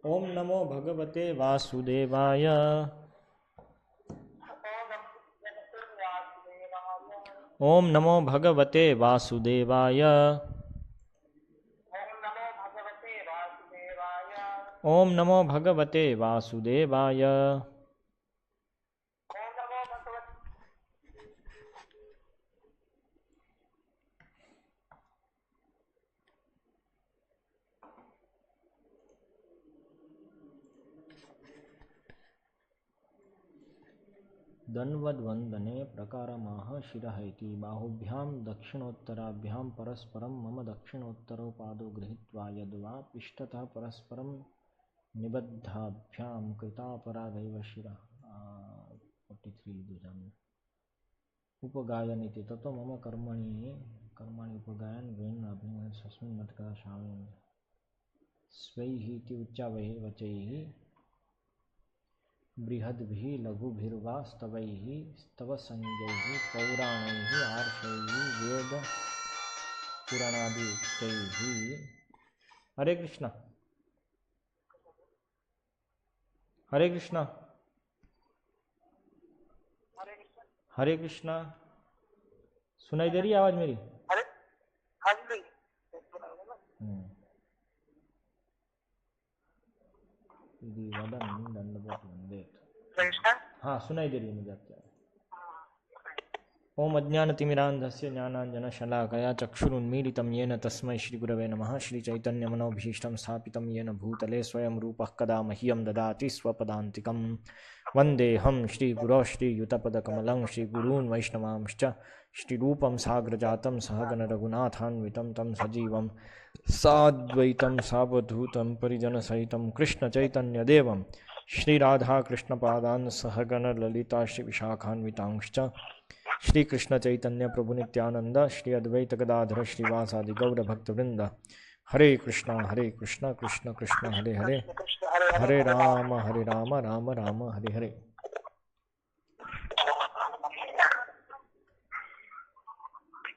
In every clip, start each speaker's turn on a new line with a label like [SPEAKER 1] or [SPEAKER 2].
[SPEAKER 1] ओम नमो भगवते वासुदेवाय। ओम नमो भगवते वासुदेवाय। ओम नमो भगवते वासुदेवाय। दन्वद्वन्दने प्रकारमाह शिरः इति बाहुभ्यां दक्षिणोत्तराभ्यां परस्परं मम दक्षिणोत्तरौ पादौ गृहीत्वा यद्वा पृष्ठतः परस्परं निबद्धाभ्यां कृतापराधैव शिरः 43 दुजाम् उपगायन इति ततो मम कर्माणि उपगायन वेन अभिनय स्वस्मिन् मत्कदा शामि स्वैः इति उच्चावैः वचैः बृहद्भिः लघुभिर्वा स्तवैः स्तवसंज्ञैः पौराणैः आर्षैः वेद पुराणादिउक्तैः। हरे कृष्ण हरे कृष्ण हरे कृष्ण। सुनाई दे रही आवाज मेरी? हाँ सुनाई दे रही है मुझे आपकी। ओम अज्ञानतिमिरान्धस्य ज्ञानाञ्जनशलाकया चक्षुरुन्मीलितं येन तस्मै श्रीगुरवे नमः। श्रीचैतन्यमनोभीष्टं स्थापितं येन भूतले स्वयं रूपः कदा मह्यं ददाति स्वपदान्तिकं। वन्देऽहं श्रीगुरोः श्रीयुतपदकमलं श्रीगुरून् वैष्णवांश्च श्रीरूपं साग्रजातं सहगण रघुनाथान्वितं तं सजीवं साद्वैतं सावधूतं परिजनसहितं कृष्णचैतन्यदेवं श्रीराधाकृष्णपादान् सहगण ललिता श्रीविशाखान्वितांश्च श्री कृष्ण चैतन्य प्रभु नित्यानंद श्री अद्वैत गदाधर श्रीवासादि गौर भक्तवृंद। हरे कृष्णा कृष्ण कृष्ण हरे हरे, हरे राम राम राम हरे हरे।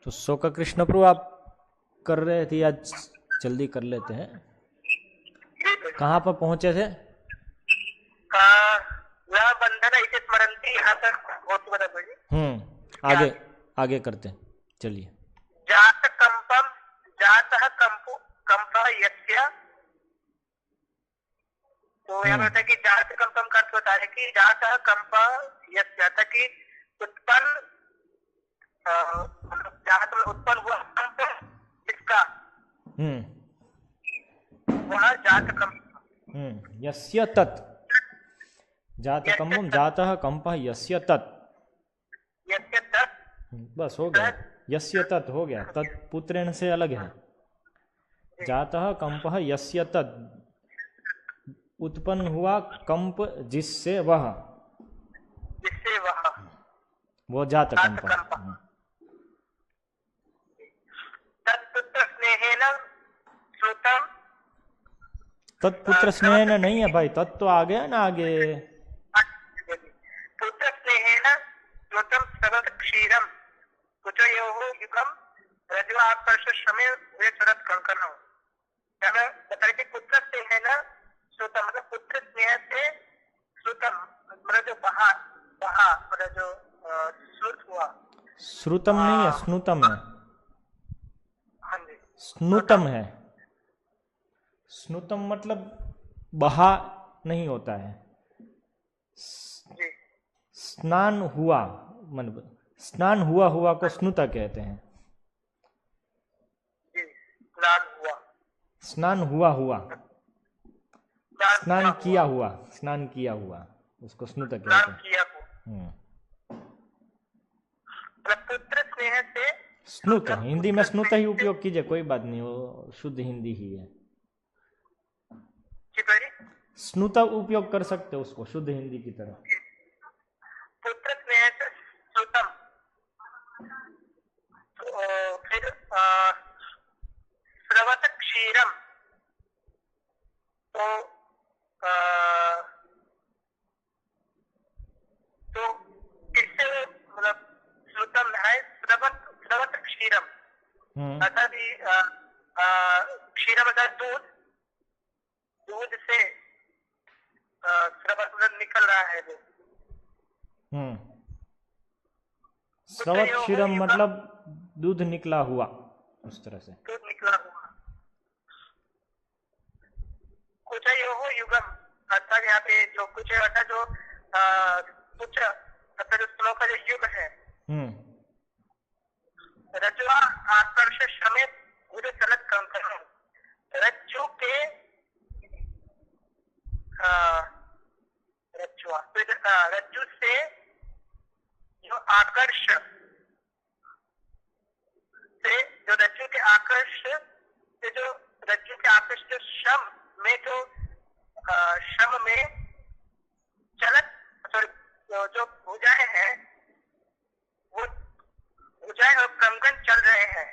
[SPEAKER 1] तो शोक कृष्ण प्रभु आप कर रहे थे, आज जल्दी कर लेते हैं। कहाँ पर पहुंचे थे? आगे आगे करते हैं, चलिए।
[SPEAKER 2] जात कंपम जातः कंपु कंपः यस्य, तो यहाँ पर कि जात कंपम का अर्थ होता है कि जातः कंपः यस्य, कि उत्पन्न जात में उत्पन्न हुआ कंप इसका वह जात कंप।
[SPEAKER 1] यस्य तत् जात कंपम जातः कंपः यस्य तत्, बस हो गया। यस्य तत् हो गया, तत् पुत्रेण से अलग है। जातः कंपः यस्य तत्, उत्पन्न हुआ कंप जिससे वह, वो जात कंप। तत्पुत्र स्नेह नहीं है भाई, तत् तो आ गया ना आगे।
[SPEAKER 2] पुत्र स्नेहेन श्रुतम सरत क्षीरम कुचयोः युगम रजवापर्श श्रमे वे चरत कंकणो। यानी बताइए कि पुत्र स्नेहेन श्रुतम मतलब पुत्र स्नेह से श्रुतम मतलब जो बहा मतलब जो श्रुत हुआ।
[SPEAKER 1] श्रुतम नहीं है, स्नुतम है।
[SPEAKER 2] हाँ जी,
[SPEAKER 1] स्नुतम है। स्नुतम मतलब बहा नहीं होता है। स्नान हुआ, मतलब स्नान हुआ हुआ को स्नुता कहते हैं। स्नान हुआ हुआ, स्नान किया हुआ, स्नान किया हुआ, उसको स्नुता कहते हैं।
[SPEAKER 2] पुत्र स्नेह से
[SPEAKER 1] स्नुत, हिंदी में स्नुत ही उपयोग कीजिए, कोई बात नहीं, वो शुद्ध हिंदी ही है। स्नुता उपयोग कर सकते हो उसको शुद्ध हिंदी की तरह।
[SPEAKER 2] पुत्र स्नेह से श्रुतम, फिर स्रवत क्षीरम, तो किससे मतलब श्रुतम है स्रवत क्षीरम, अर्थात क्षीरम अर्थात दूध, दूध से स्रवत मतलब निकल रहा है जो।
[SPEAKER 1] स्रवत क्षीरम मतलब दूध निकला हुआ, उस तरह से।
[SPEAKER 2] दूध निकला हुआ। कुचयोः युगम अर्थात यहाँ पे जो कुच अर्थात जो कुच अर्थात जो श्लोक का जो युग है, रज्जुआ आकर्ष श्रमे भुज चलत कंकण, रज्जु के रज्जु से जो आकर्ष से जो रज्जु के आकर्ष से जो रज्जु के आकर्ष जो श्रम में जो श्रम में चलत जो भुजाएं हैं, वो भुजाएं और कंगन चल रहे हैं,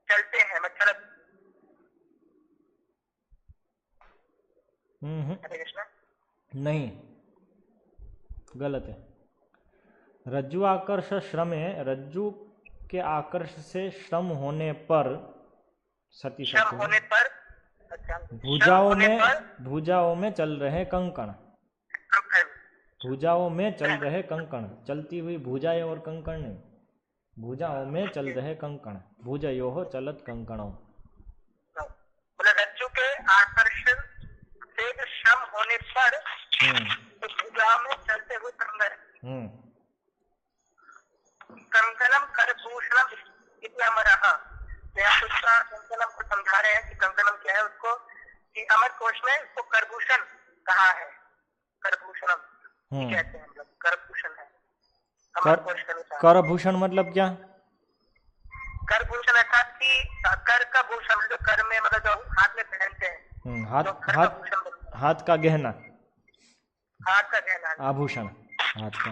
[SPEAKER 2] चलते हैं मतलब। हरे कृष्ण।
[SPEAKER 1] नहीं, गलत है। रज्जु आकर्ष श्रम है, रज्जु के आकर्ष से श्रम होने पर सती
[SPEAKER 2] श्रम होने पर
[SPEAKER 1] भुजाओं में चल रहे कंकण, भुजाओं में चल रहे कंकण, चलती हुई भुजाएं और कंकण नहीं, भुजाओं में चल रहे कंकण, भुजयोः चलत कंकणों।
[SPEAKER 2] रज्जु के आकर्षण से श्रम होने पर भुजाओं में चलते हुए कंकण, कंकणम करभूषणम इति अमरः। कंकणम को समझा रहे हैं कि कंकणम क्या है उसको, कि अमर कोश में उसको करभूषण कहा है। करभूषणम कहते हैं, मतलब करभूषण है अमर कोश के अनुसार।
[SPEAKER 1] करभूषण मतलब क्या?
[SPEAKER 2] करभूषण अर्थात कि कर का भूषण जो कर में मतलब जो हाथ में पहनते हैं,
[SPEAKER 1] हाथ का गहना,
[SPEAKER 2] हाथ का गहना,
[SPEAKER 1] आभूषण हाथ का।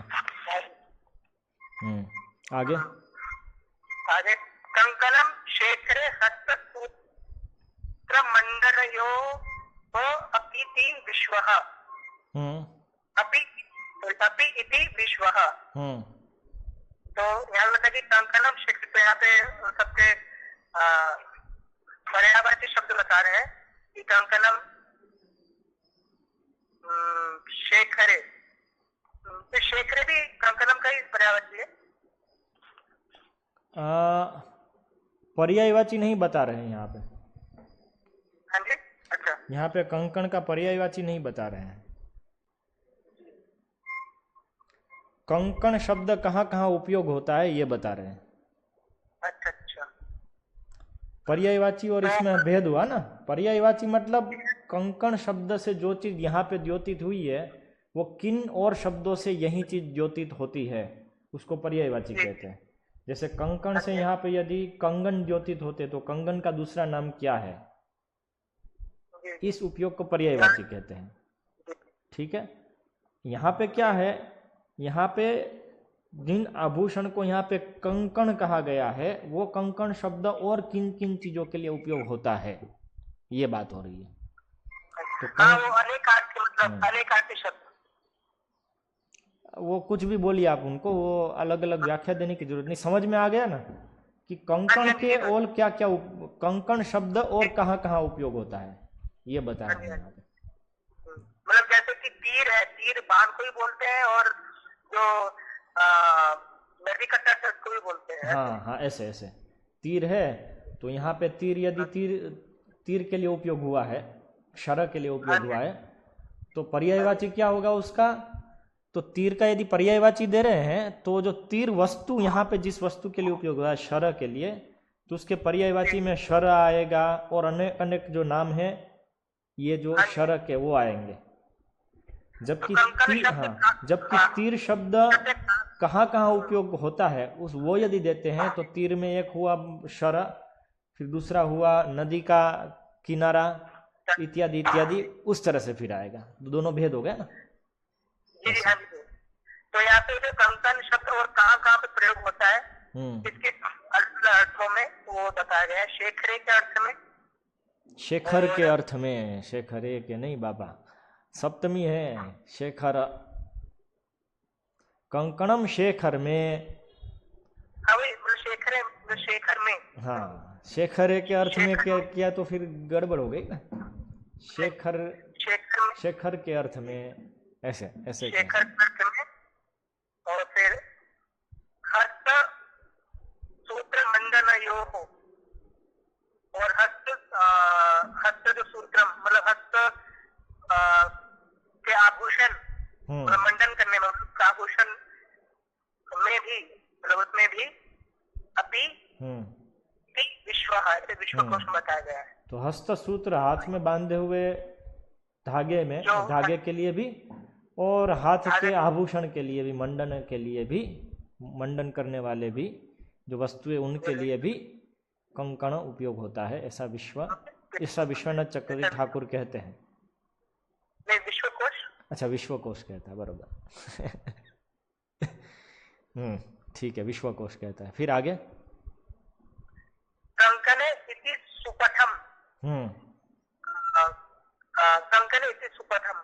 [SPEAKER 1] आगे कंकणम शेखरे हस्तसूत्र मंडलयो अपीति विश्वः, अपि इति विश्वः। तो यहाँ लगता है कि कंकणम शेखर, तो यहाँ पे सबके पर्यायवाची शब्द बता रहे हैं कि कंकणम शेखरे, तो शेखरे भी कंकणम का ही पर्यायवाची है। पर्यायवाची नहीं बता रहे हैं यहाँ पे।
[SPEAKER 2] हाँ जी, अच्छा।
[SPEAKER 1] यहाँ पे कंकण का पर्यायवाची नहीं बता रहे हैं। कंकण शब्द कहाँ कहाँ उपयोग होता है ये बता रहे हैं।
[SPEAKER 2] अच्छा अच्छा।
[SPEAKER 1] पर्यायवाची और इसमें भेद हुआ ना। पर्यायवाची मतलब कंकण शब्द से जो चीज यहाँ पे द्योतित हुई है वो किन और शब्दों से यही चीज द्योतित होती है उसको पर्यायवाची कहते हैं। जैसे कंकण से यहाँ पे यदि कंगन द्योतित होते तो कंगन का दूसरा नाम क्या है, इस उपयोग को पर्यायवाची कहते हैं। ठीक है, यहाँ पे क्या है, यहाँ पे जिन आभूषण को यहाँ पे कंकण कहा गया है वो कंकण शब्द और किन किन चीजों के लिए उपयोग होता है ये बात हो रही है। तो
[SPEAKER 2] वो अनेक अर्थ के मतलब अनेक अर्थ शब्द,
[SPEAKER 1] वो कुछ भी बोलिए आप उनको, वो अलग अलग व्याख्या देने की जरूरत नहीं। समझ में आ गया ना कि कंकण के और क्या क्या कंकण शब्द और कहाँ कहाँ उपयोग होता है ये बता रहे हैं।
[SPEAKER 2] मतलब जैसे कि तीर है, तीर बाण को भी बोलते हैं और जो नदी कट्टा है उसको भी बोलते हैं।
[SPEAKER 1] हाँ हाँ, ऐसे ऐसे तीर है तो यहाँ पे तीर यदि तीर के लिए उपयोग हुआ है, शर के लिए उपयोग हुआ है तो पर्यायवाची क्या होगा उसका। तो तीर का यदि पर्यायवाची दे रहे हैं तो जो तीर वस्तु यहाँ पे जिस वस्तु के लिए उपयोग हुआ है शर के लिए, तो उसके पर्यायवाची में शर आएगा और अनेक अनेक जो नाम है ये जो शर के वो आएंगे। जबकि तीर शब्द कहाँ कहाँ उपयोग होता है उस वो यदि देते हैं तो तीर में एक हुआ शर, फिर दूसरा हुआ नदी का किनारा इत्यादि इत्यादि, उस तरह से फिर आएगा। दोनों भेद हो गया ना।
[SPEAKER 2] तो यहाँ पे जो कंकण शब्द और कहाँ कहाँ पे प्रयोग होता है इसके अर्थों में वो बताया गया है। शेखरे के अर्थ में,
[SPEAKER 1] शेखर के अर्थ में, शेखरे के नहीं बाबा, सप्तमी है शेखर। कंकणम शेखर में, शेखर में, हाँ शेखरे के अर्थ में क्या किया तो फिर गड़बड़ हो गई ना। शेखर के अर्थ में ऐसे ऐसे क्या?
[SPEAKER 2] शेखर अर्थ में, और फिर हस्त सूत्र मंडन योग, और हस्त जो सूत्रम मतलब हस्त के आभूषण मतलब मंडन करने में, उसका आभूषण में भी मतलब उसमें भी अपि विश्व ऐसे विश्व को बताया गया है।
[SPEAKER 1] तो हस्त सूत्र हाथ में बांधे हुए धागे में, धागे के लिए भी, और हाथ के आभूषण के लिए भी, मंडन के लिए भी, मंडन करने वाले भी जो वस्तुएं उनके लिए भी कंकण उपयोग होता है, ऐसा विश्वनाथ चक्रवर्ती ठाकुर कहते हैं।
[SPEAKER 2] नहीं, विश्वकोश।
[SPEAKER 1] अच्छा, विश्वकोश कहता है, बरोबर। ठीक है, विश्वकोश कहता है। फिर आगे
[SPEAKER 2] कंकणे इति सुपथम, कंकणे इति सुपथम।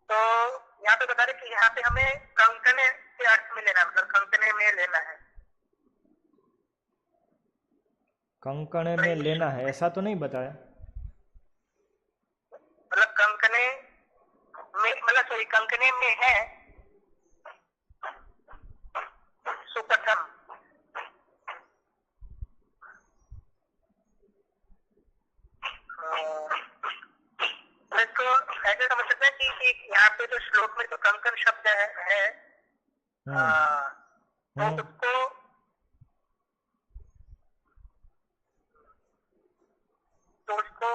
[SPEAKER 2] तो यहाँ पे बता रहे कि यहाँ पे हमें कंकणे के अर्थ में लेना है, मतलब कंकणे में लेना है,
[SPEAKER 1] कंकणे में लेना है, ऐसा तो नहीं बताया।
[SPEAKER 2] मतलब कंकणे में मतलब सॉरी कंकणे में है सुपथम। इसको ऐसे समझ सकते हैं कि यहाँ पे जो श्लोक में जो कंकण शब्द है तो उसको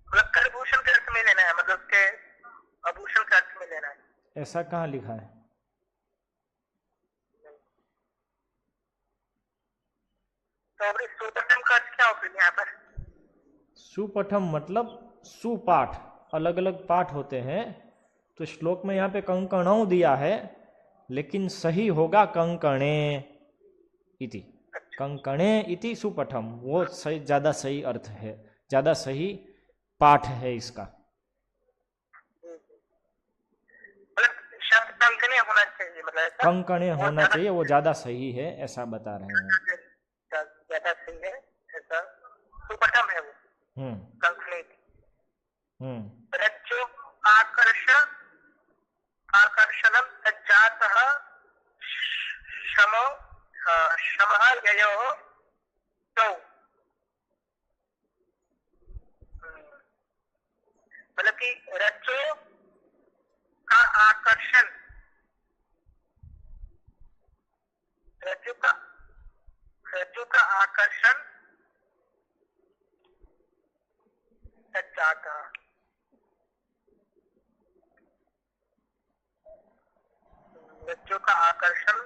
[SPEAKER 2] मतलब करभूषण के अर्थ में लेना है, मतलब उसके आभूषण के अर्थ में लेना है।
[SPEAKER 1] ऐसा कहाँ लिखा है?
[SPEAKER 2] तो अब सुपथम का अर्थ क्या होगा यहाँ पर?
[SPEAKER 1] सुपठम मतलब सुपाठ, अलग अलग पाठ होते हैं। तो श्लोक में यहाँ पे कंकणौ दिया है, लेकिन सही होगा कंकणे इति। कंकणे इति सुपठम, वो सही, ज्यादा सही अर्थ है, ज्यादा सही पाठ है इसका।
[SPEAKER 2] मतलब शब्द कंकणे होना चाहिए, मतलब
[SPEAKER 1] कंकणे होना चाहिए, वो ज्यादा सही है, ऐसा बता रहे हैं।
[SPEAKER 2] ज्यादा सही है ऐसा सुपथम है वो। कंकणे रज्जु आकर्षणम तज्जातः शमः ययोः तौ, मतलब कि रज्जु का आकर्षण, रज्जु का आकर्षण तज्जातः, रज्जु का आकर्षण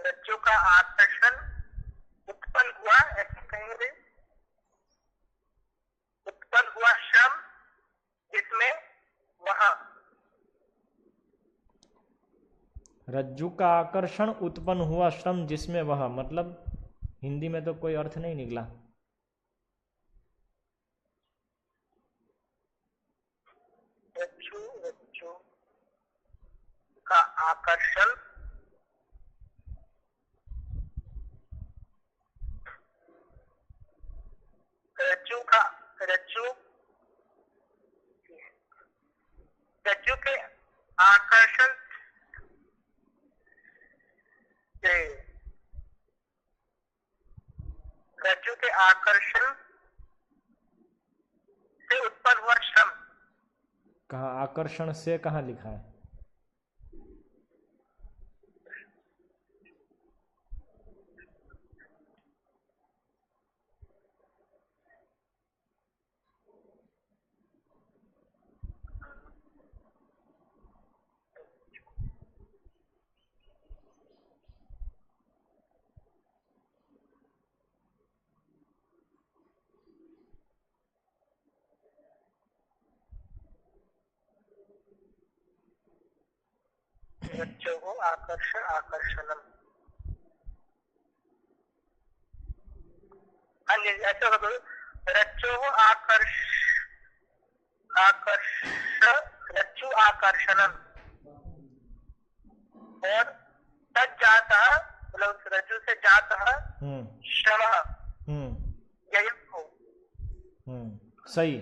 [SPEAKER 2] रज्जु का आकर्षण उत्पन्न हुआ, ऐसे कहेंगे उत्पन्न हुआ श्रम जिसमें वह,
[SPEAKER 1] रज्जु का आकर्षण उत्पन्न हुआ श्रम जिसमें वह, मतलब हिंदी में तो कोई अर्थ नहीं निकला।
[SPEAKER 2] रज्जु का आकर्षण रज्जु के आकर्षण से, रज्जु के आकर्षण से उत्पन्न हुआ श्रम।
[SPEAKER 1] कहाँ आकर्षण से कहाँ लिखा है?
[SPEAKER 2] रज्जोः आकर्षणम, ऐसा होगा रज्जोः रज्जु आकर्षणम, और तद जाता मतलब उस रज्जु से जाता श्रम ययम हो।
[SPEAKER 1] सही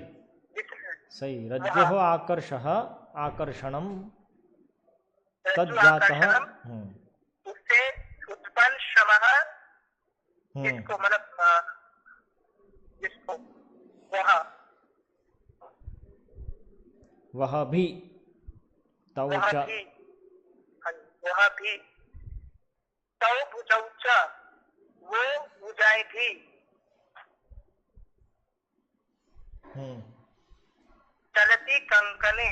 [SPEAKER 2] जिसमें
[SPEAKER 1] सही। रज्जोः आकर्षः आकर्षणम
[SPEAKER 2] रज्जु
[SPEAKER 1] तज्जातः।
[SPEAKER 2] आकर्षणम उससे उत्पन्न श्रम जिसको मतलब जिसको
[SPEAKER 1] वह भी तौ च
[SPEAKER 2] वह भी तौ भुजौ च वो भुजाएं भी चलती कंकने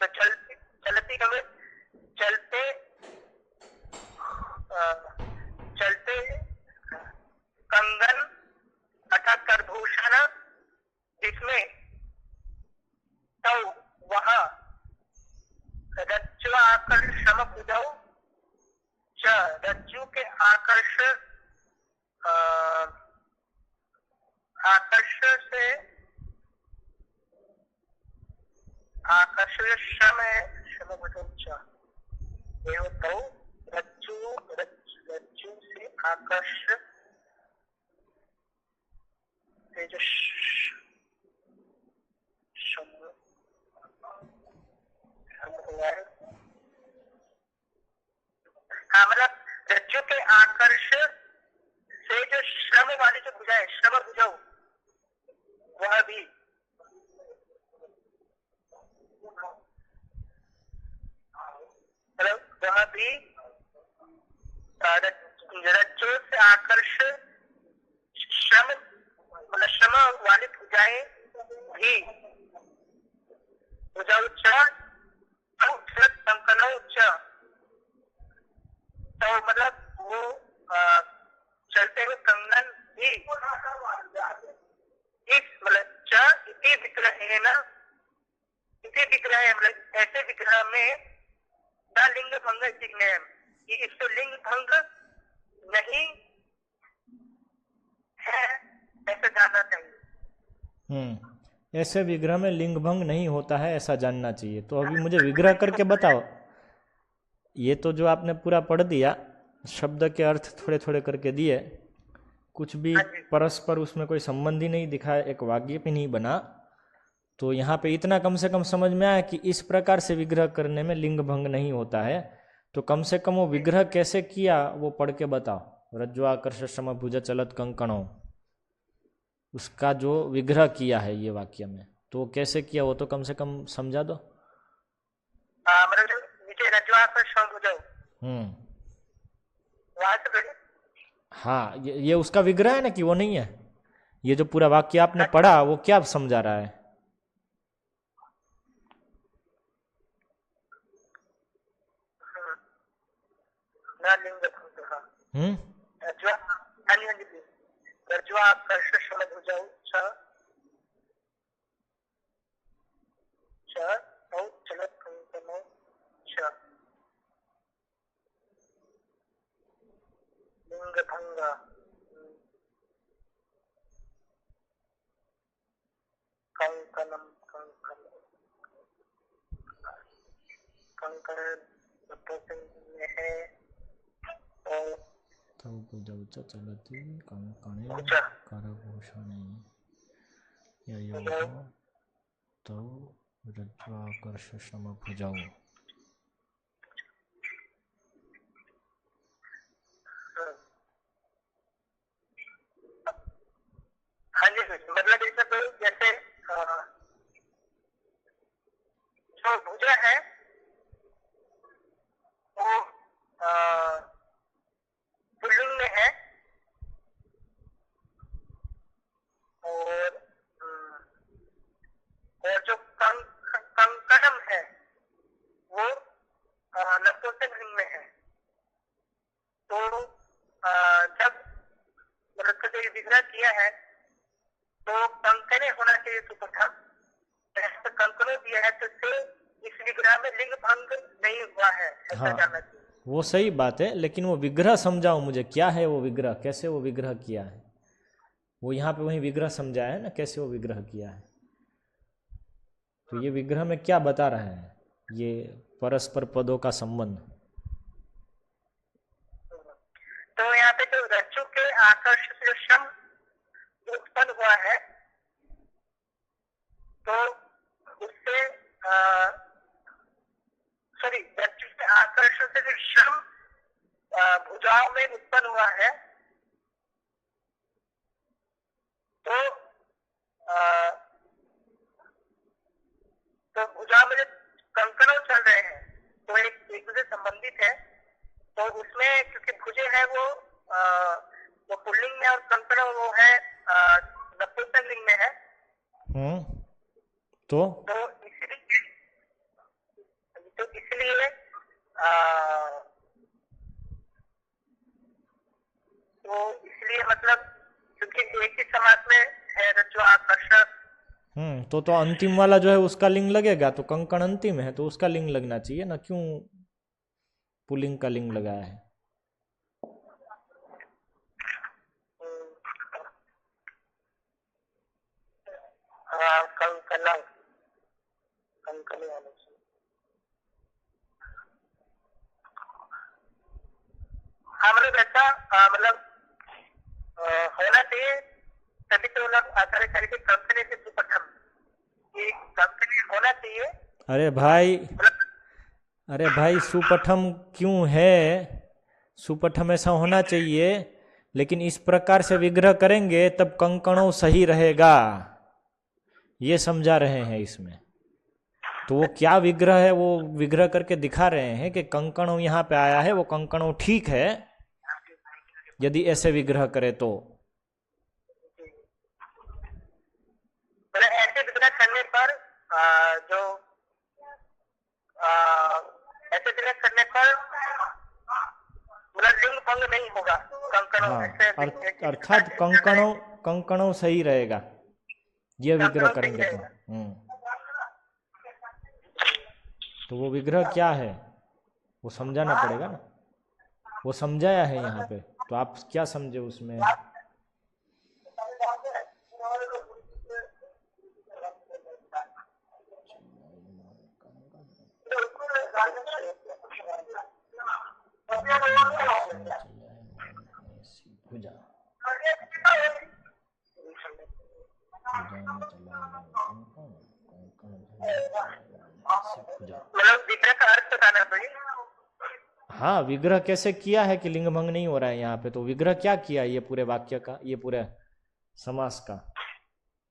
[SPEAKER 2] तो चलती कंकने चलते चलते कंगन अर्थात करभूषण जिसमें तो वह रज्जु आकर्षण बुझौ च रज्जु के आकर्ष से आकर्ष श्रम बुझौ च ये तो रज्जु से आकर्ष हाँ मतलब रज्जु के आकर्ष से जो श्रम वाली जो भुजा है श्रम भुजाओ वह भी मतलब वह भी रज्जु से आकर्ष श्रम मतलब श्रम वाली भुजाएं भी भुजाओ च तो मतलब वो चलते हुए कंगन भी इस मतलब च इति विग्रह है ना, इति विग्रह है मतलब ऐसे विग्रह में द लिंग भंग है कि इसको लिंग भंग नहीं है ऐसा जानना चाहिए।
[SPEAKER 1] ऐसे विग्रह में लिंग भंग नहीं होता है ऐसा जानना चाहिए। तो अभी मुझे विग्रह करके बताओ। ये तो जो आपने पूरा पढ़ दिया, शब्द के अर्थ थोड़े थोड़े करके दिए, कुछ भी परस्पर उसमें कोई संबंध ही नहीं दिखा, एक वाक्य भी नहीं बना, तो यहाँ पे इतना कम से कम समझ में आया कि इस प्रकार से विग्रह करने में लिंग भंग नहीं होता है। तो कम से कम वो विग्रह कैसे किया वो पढ़ के बताओ। रज्जु आकर्ष श्रम भुज चलत कंकणो, उसका जो विग्रह किया है ये वाक्य में, तो कैसे किया वो तो कम से कम समझा दो। हाँ ये उसका विग्रह है ना कि वो नहीं है। ये जो पूरा वाक्य आपने पढ़ा वो क्या समझा रहा है?
[SPEAKER 2] कंकणम कंकण कंकण में है और
[SPEAKER 1] तौ भुजौ च चलति कंकणे करभूषणे ययोः तौ रज्ज्वाकर्ष समभुजौ।
[SPEAKER 2] हाँ जी मतलब ऐसा तो जैसे जो भुजा है वो पुल्लिंग में है और जो कंकणम है वो नपुंसक लिंग में है। तो जब मतलब जो विग्रह किया है तो कंकणे होना चाहिए सुप्रथम, ऐसा कंकणों दिया है तो से इस विग्रह में लिंग भंग नहीं हुआ है ऐसा जानना चाहिए।
[SPEAKER 1] वो सही बात है, लेकिन वो विग्रह समझाओ मुझे, क्या है वो विग्रह, कैसे वो विग्रह किया है? वो यहाँ पे वही विग्रह समझाया है ना, कैसे वो विग्रह किया है। तो ये विग्रह में क्या बता रहा है, ये परस्पर पदों का संबंध।
[SPEAKER 2] तो यहाँ पे जो रज्जु के आकर्ष से जो श्रम जो उत्पन्न हुआ है, तो उससे रज्जु के आकर्षण से जो श्रम भुजाओं में उत्पन्न हुआ है, तो भुजा में जो कंकड़ चल रहे हैं तो एक दूसरे से संबंधित है। तो उसमें क्योंकि भुजे है वो पुल्लिंग में और कंकड़ वो है नपुंसकलिंग में है।
[SPEAKER 1] तो
[SPEAKER 2] इसलिए मतलब क्योंकि एक ही समाज में है रज्जु आकर्षण।
[SPEAKER 1] तो अंतिम वाला जो है उसका लिंग लगेगा, तो कंकण अंतिम है तो उसका लिंग लगना चाहिए ना, क्यों पुल्लिंग का लिंग लगाया है?
[SPEAKER 2] मतलब ऐसा मतलब होना चाहिए, तभी तो लोग आचार्य करके कंकड़े से सुपथम, ये कंकड़े होना चाहिए।
[SPEAKER 1] अरे भाई सुपठम क्यों है? सुपठम ऐसा होना चाहिए, लेकिन इस प्रकार से विग्रह करेंगे तब कंकणों सही रहेगा, ये समझा रहे हैं इसमें। तो वो क्या विग्रह है, वो विग्रह करके दिखा रहे हैं कि कंकणों यहाँ पे आया है, वो कंकणों ठीक है यदि ऐसे विग्रह करे तो।
[SPEAKER 2] ऐसे विग्रह करने पर जो ऐसे विग्रह करने पर लिंग भंग नहीं होगा कंकणों।
[SPEAKER 1] हाँ, अर्थात कंकणों सही रहेगा ये विग्रह करेंगे तो वो विग्रह क्या है वो समझाना पड़ेगा ना। वो समझाया है यहाँ पे, तो आप क्या समझे उसमें? हाँ, विग्रह कैसे किया है कि लिंग भंग नहीं हो रहा है यहाँ पे, तो विग्रह क्या किया ये पूरे वाक्य का, ये पूरे समास का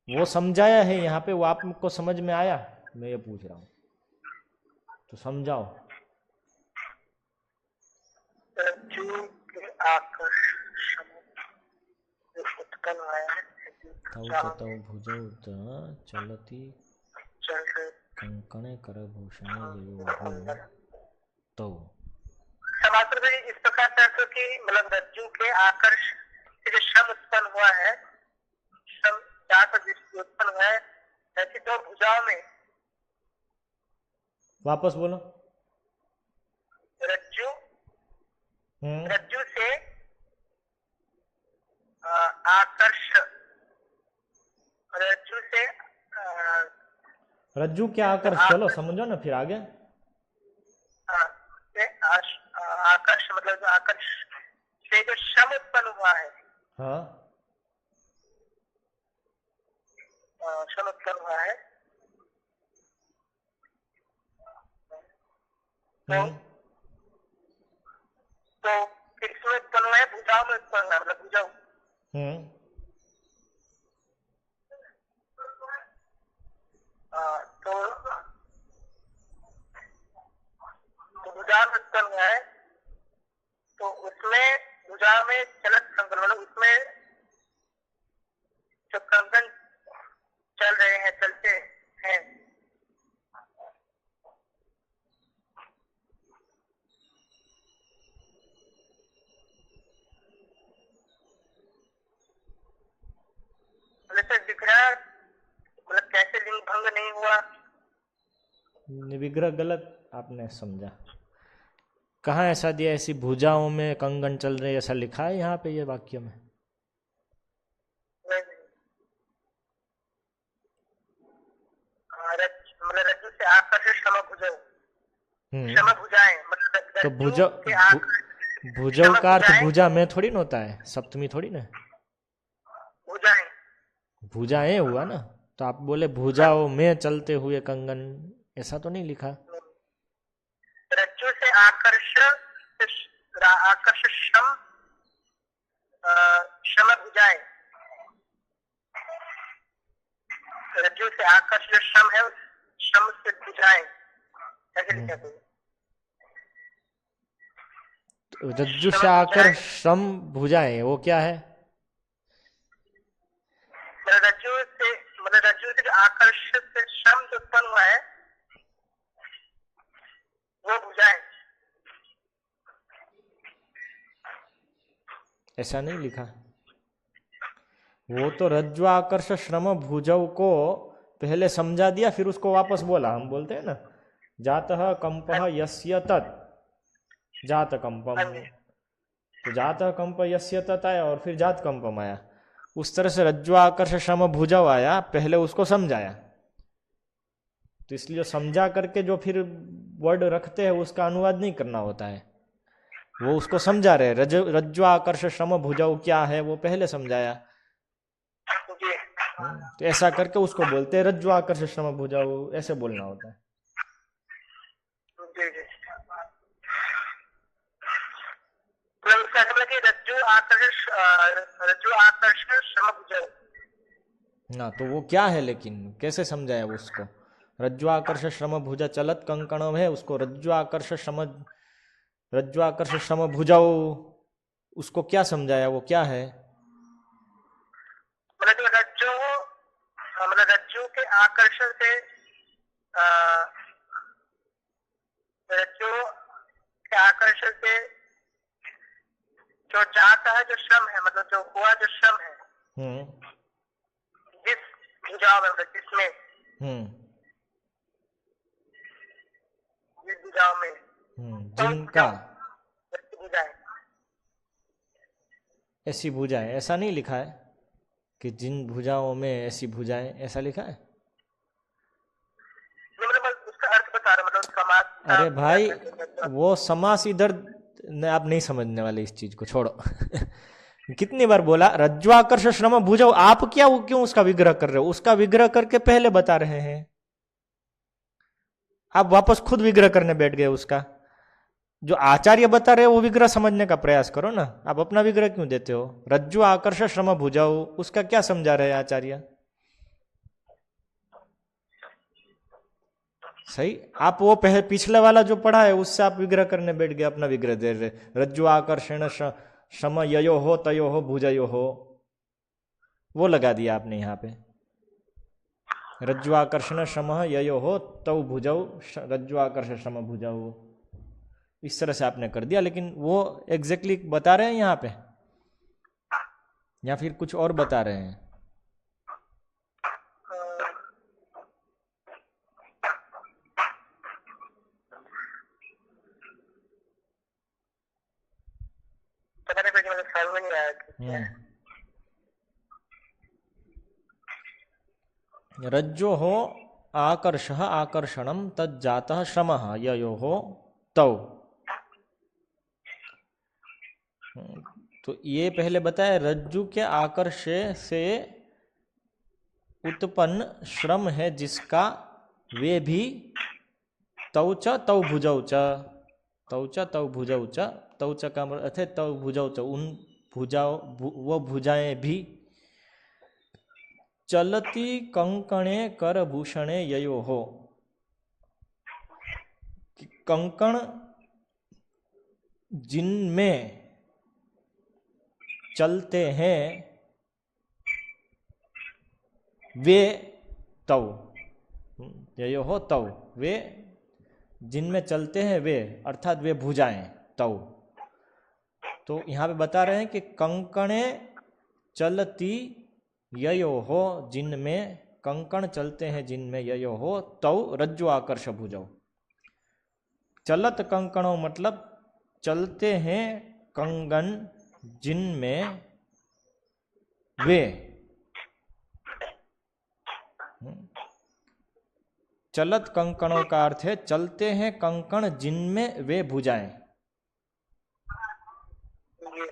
[SPEAKER 1] वो समझाया है यहाँ पे। वो आपको समझ में आया? मैं ये पूछ रहा हूँ, तो समझाओ। तौ भुजौ चलति कंकणे करभूषणे ययोः तौ।
[SPEAKER 2] समात्र में इस प्रकार से कि मतलब रज्जु के आकर्ष से जो श्रम उत्पन्न हुआ है, श्रम उत्पन्न हुआ है, ऐसी दो भुजाओं में।
[SPEAKER 1] वापस बोलो।
[SPEAKER 2] रज्जु से आकर्ष,
[SPEAKER 1] रज्जु क्या आकर्ष, चलो समझो ना फिर आगे।
[SPEAKER 2] आकर्ष मतलब जो आकर्ष से जो श्रम उत्पन्न हुआ है,
[SPEAKER 1] हाँ
[SPEAKER 2] श्रम उत्पन्न हुआ है, तो किसमें उत्पन्न हुआ है? भुजाओं में उत्पन्न हुआ है, मतलब भुजाओं। तो भुजा में उत्पन्न हुआ है, तो उसमें भुजा में चलत कंकण, मतलब उसमें जो कंकण चल रहे हैं, चलते हैं, विग्रह मतलब कैसे लिंग भंग नहीं हुआ?
[SPEAKER 1] विग्रह गलत आपने समझा। कहाँ ऐसा दिया ऐसी भुजाओं में कंगन चल रहे, ऐसा लिखा है यहाँ पे ये वाक्य में?
[SPEAKER 2] मतलब रज्जु से आकर्षित श्रम भुजाओं। शम भुजाएं, मतलब
[SPEAKER 1] तो
[SPEAKER 2] रज्जु के
[SPEAKER 1] भुजौ का अर्थ भुजा में थोड़ी ना होता है, सप्तमी थोड़ी ना,
[SPEAKER 2] भुजाएं।
[SPEAKER 1] भुजाएं हुआ ना। तो आप बोले भुजाओं में चलते हुए कंगन, ऐसा तो नहीं लिखा।
[SPEAKER 2] रज्जु से आकर्ष शम, शम भुजाएं। रज्जु से आकर्ष जो शम है, शम से भुजाएं, ऐसे लिखा है।
[SPEAKER 1] रज्जु से आकर श्रम भुजाएं, वो क्या है?
[SPEAKER 2] रज्जु से जो आकर्ष से शम जो उत्पन्न हुआ है वो भुजाएं।
[SPEAKER 1] ऐसा नहीं लिखा। वो तो रज्जु आकर्ष श्रम भुजौ को पहले समझा दिया, फिर उसको वापस बोला। हम बोलते हैं ना, जातः कंपः यस्य तत्, जात कंपम। तो जातः कंप यस्य तत् आया और फिर जात कंपम आया। उस तरह से रज्जु आकर्ष श्रम भुजौ आया, पहले उसको समझाया। तो इसलिए समझा करके जो फिर वर्ड रखते हैं उसका अनुवाद नहीं करना होता है, वो उसको समझा रहे। रज्जु आकर्ष श्रम भुजौ क्या है वो पहले समझाया। तो ऐसा करके उसको बोलते हैं रज्जु आकर्ष श्रम भुजौ, ऐसे बोलना होता है।
[SPEAKER 2] रज्जु आकर्ष श्रम भुजौ
[SPEAKER 1] ना, तो वो क्या है, लेकिन कैसे समझाया उसको? रज्जु आकर्ष श्रम भुजा चलत कंकणम है, उसको रज्जु आकर्ष श्रम भुजाओ, उसको क्या समझाया, वो क्या है?
[SPEAKER 2] रज्जु के आकर्षण से, रज्जु के आकर्षण से जो जाता है, जो श्रम है, मतलब जो हुआ जो श्रम है, जिस भुजाओं में, मतलब जिसमें, जिस भुजाओं में,
[SPEAKER 1] जिनका,
[SPEAKER 2] भुजाएं,
[SPEAKER 1] ऐसी भुजाएं, ऐसा नहीं लिखा है कि जिन भुजाओं में ऐसी भुजाएं, ऐसा लिखा है?
[SPEAKER 2] मतलब उसका अर्थ बता रहा, मतलब समास।
[SPEAKER 1] अरे भाई, वो समास इधर आप नहीं समझने वाले, इस चीज को छोड़ो। कितनी बार बोला रज्जु आकर्ष श्रम भुजौ, आप क्या क्यों उसका विग्रह कर रहे हो? उसका विग्रह करके पहले बता रहे हैं, आप वापस खुद विग्रह करने बैठ गए उसका। जो आचार्य बता रहे हो वो विग्रह समझने का प्रयास करो ना, आप अपना विग्रह क्यों देते हो? रज्जु आकर्ष श्रम भुजौ, उसका क्या समझा रहे हैं आचार्य? सही, आप वो पिछले वाला जो पढ़ा है उससे आप विग्रह करने बैठ गए, अपना विग्रह दे रहे। रज्जु आकर्षण श्रम ययो हो तयो हो भुजयो हो, वो लगा दिया आपने यहाँ पे। रज्जु आकर्षण श्रम ययो हो तौ भुजौ, रज्जु आकर्ष श्रम भुजौ, इस तरह से आपने कर दिया। लेकिन वो एग्जैक्टली बता रहे हैं यहाँ पे, या फिर कुछ और बता रहे हैं? रज्जो हो आकर्ष आकर्षणम तज्जातः श्रम ययो हो तौ। तो ये पहले बताया, रज्जु के आकर्ष से उत्पन्न श्रम है जिसका, वे भी तौ च तौ भुजौ च, तौ च तौ भुजौ च, तौ च का अर्थ है तौ भुजौ च, उन भुजाओं, वो भुजाएं भी, चलती कंकणे कर भूषणे ययो हो, कंकण जिनमें चलते हैं वे तौ, ययो हो तौ, वे जिनमें चलते हैं वे, अर्थात वे भुजाएं तौ। तो यहाँ पे बता रहे हैं कि कंकणे चलती ययो हो, जिनमें कंकण चलते हैं, जिनमें ययो हो तौ रज्जु आकर्ष भुजौ। चलत कंकणों मतलब चलते हैं कंगन जिनमें वे, चलत कंकणों का अर्थ है चलते हैं कंकण जिनमें वे भुजाएं।
[SPEAKER 2] जी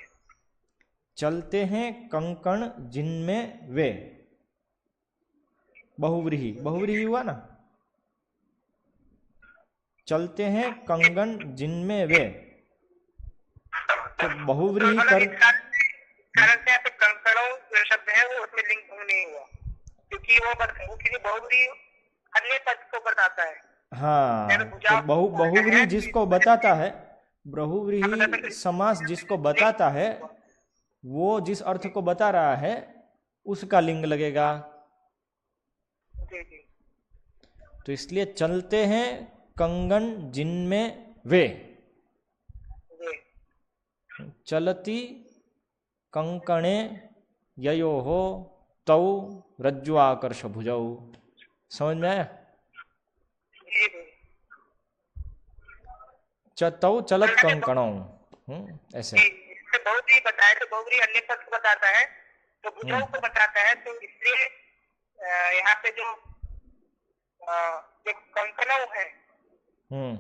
[SPEAKER 1] चलते हैं कंकण जिनमें वे, बहुव्रीहि, बहुव्रीहि हुआ ना। चलते हैं कंगन जिनमें वे, तो बहुव्रीहि
[SPEAKER 2] मतलब
[SPEAKER 1] कर,
[SPEAKER 2] इस कारण से यहाँ पे कंकड़ों जो शब्द है वो उसमें लिंग भंग नहीं हुआ, क्योंकि वो किसी बहुव्रीहि अन्य पद को बताता है।
[SPEAKER 1] हाँ, तो बहुव्रीहि जिसको बताता है, बहुव्रीहि समास जिसको बताता है, वो जिस अर्थ को बता रहा है उसका लिंग लगेगा।
[SPEAKER 2] जी जी
[SPEAKER 1] तो इसलिए चलते हैं कंगन जिनमें वे,
[SPEAKER 2] जी
[SPEAKER 1] चलती कंकणे ययोहो तौ रज्ज्वाकर्ष भुजौ। समझ में आया?
[SPEAKER 2] जी जी।
[SPEAKER 1] तौ चलत कंकणों, ऐसे।
[SPEAKER 2] जी, इससे बहुव्रीहि बताया तो बहुव्रीहि अन्य पद को बताता है, तो भुजाओं को बताता है, तो इसलिए यहाँ पे जो कंकणों है
[SPEAKER 1] हम्म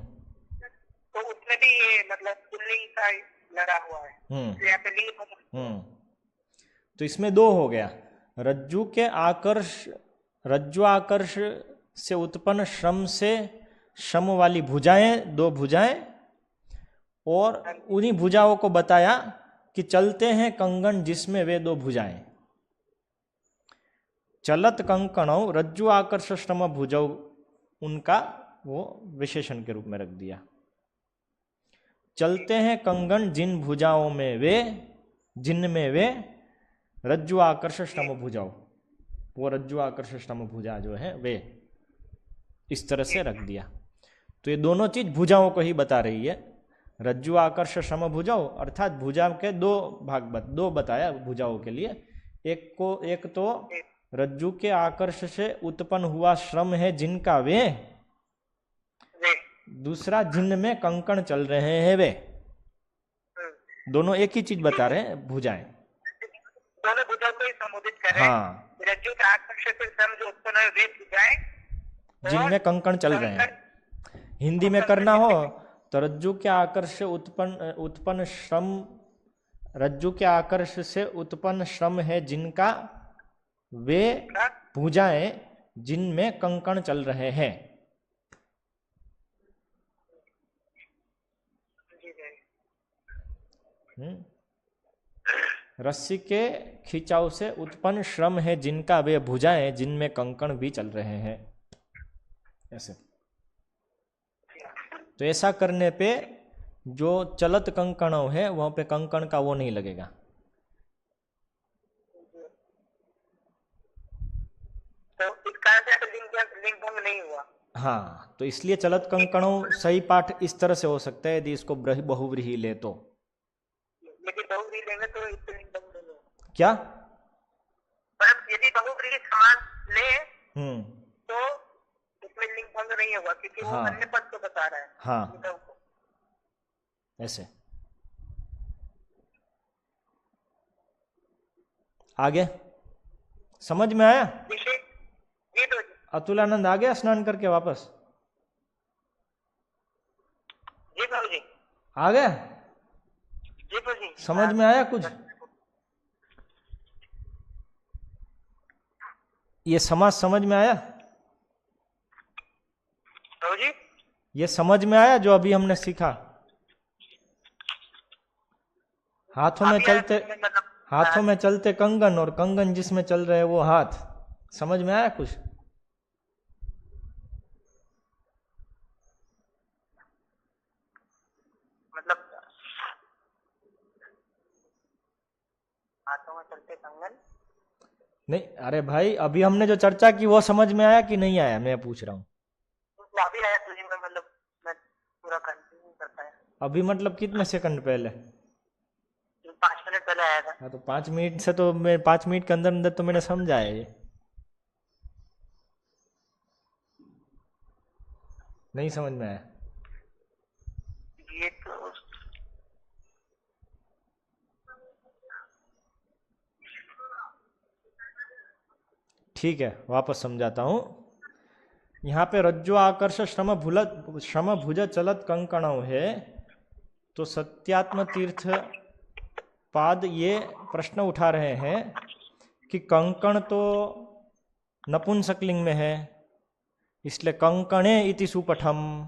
[SPEAKER 2] तो उसमें भी ये मतलब पुल्लिंग का लगा हुआ है, तो यहाँ पे लिंग भंग।
[SPEAKER 1] तो इसमें दो हो गया, रज्जु के आकर्ष, रज्जु आकर्ष से उत्पन्न श्रम से श्रम वाली भुजाएं, दो भुजाएं, और उन्हीं भुजाओं को बताया कि चलते हैं कंगन जिसमें वे दो भुजाएं। चलत कंकणौ रज्जु आकर्ष श्रम भुजौ, उनका वो विशेषण के रूप में रख दिया। चलते हैं कंगन जिन भुजाओं में वे, जिनमें वे रज्जु आकर्ष श्रम भुजाओ, वो रज्जु आकर्ष श्रम भुजा जो है वे, इस तरह से रख दिया। तो ये दोनों चीज भुजाओं को ही बता रही है। रज्जु आकर्ष श्रम भुजाओ अर्थात भुजा के दो भाग दो बताया भुजाओं के लिए। एक तो रज्जु के आकर्ष से उत्पन्न हुआ श्रम है जिनका वे, दूसरा जिनमें कंकण चल रहे हैं वे, दोनों एक ही चीज बता रहे हैं, भुजाएं।
[SPEAKER 2] दोनों भुजाओं को ही संबोधित कर रहे हैं।
[SPEAKER 1] हाँ,
[SPEAKER 2] रज्जु के आकर्ष से श्रम जो उत्पन्न है वे भुजाएं,
[SPEAKER 1] जिनमें कंकण चल रहे हैं। हिंदी में करना हो तो रज्जु के आकर्ष से उत्पन्न श्रम, रज्जु के आकर्ष से उत्पन्न श्रम है जिनका वे भुजाएं जिनमें कंकण चल रहे हैं। रस्सी के खिंचाव से उत्पन्न श्रम है जिनका वे भुजाएं जिनमें कंकण भी चल रहे हैं, ऐसे। तो ऐसा करने पे जो चलत कंकणों है वहां पे कंकण का वो नहीं लगेगा।
[SPEAKER 2] तो इस कारण से लिंग भंग नहीं हुआ।
[SPEAKER 1] हाँ, तो इसलिए चलत कंकणों सही पाठ इस तरह से हो सकता है यदि इसको बहुव्रीहि ले तो।
[SPEAKER 2] लेकिन बहुव्रीहि लेंगे तो इससे लिंग भंग नहीं होगा।
[SPEAKER 1] क्या?
[SPEAKER 2] पर यदि बहुव्रीहि समास ले तो इसमें लिंग भंग नहीं होगा, क्योंकि वो अन्य पद को बता रहा है।
[SPEAKER 1] हाँ, ऐसे। आगे समझ में आया?
[SPEAKER 2] जी तो
[SPEAKER 1] अतुलानंद आ गया स्नान करके वापस?
[SPEAKER 2] जी बाबू जी
[SPEAKER 1] आ गया?
[SPEAKER 2] जी बाबू जी
[SPEAKER 1] समझ में आया कुछ? ये समाज समझ में आया?
[SPEAKER 2] बाबू जी
[SPEAKER 1] ये समझ में आया जो अभी हमने सीखा? हाथों में चलते कंगन और कंगन जिसमें चल रहे वो हाथ, समझ में आया कुछ?
[SPEAKER 2] मतलब हाथों में चलते कंगन
[SPEAKER 1] नहीं, अरे भाई अभी हमने जो चर्चा की वो समझ में आया कि नहीं आया, मैं पूछ रहा हूँ।
[SPEAKER 2] अभी आया तुझे में, मतलब मैं पूरा कंटिन्यू कर पाया।
[SPEAKER 1] अभी मतलब कितने सेकंड पहले?
[SPEAKER 2] 5 मिनट पहले आया था।
[SPEAKER 1] हाँ, तो 5 मिनट से तो मैं 5 मिनट के अंदर अंदर तो मैंने समझा है। ये नहीं समझ में आया?
[SPEAKER 2] ये तो
[SPEAKER 1] ठीक है, वापस समझाता हूँ। यहाँ पे रज्जु आकर्ष श्रम भुज चलत कंकणव है, तो सत्यात्म तीर्थ पाद ये प्रश्न उठा रहे हैं कि कंकण तो नपुंसकलिंग में है, इसलिए कंकणे इति सुपठम,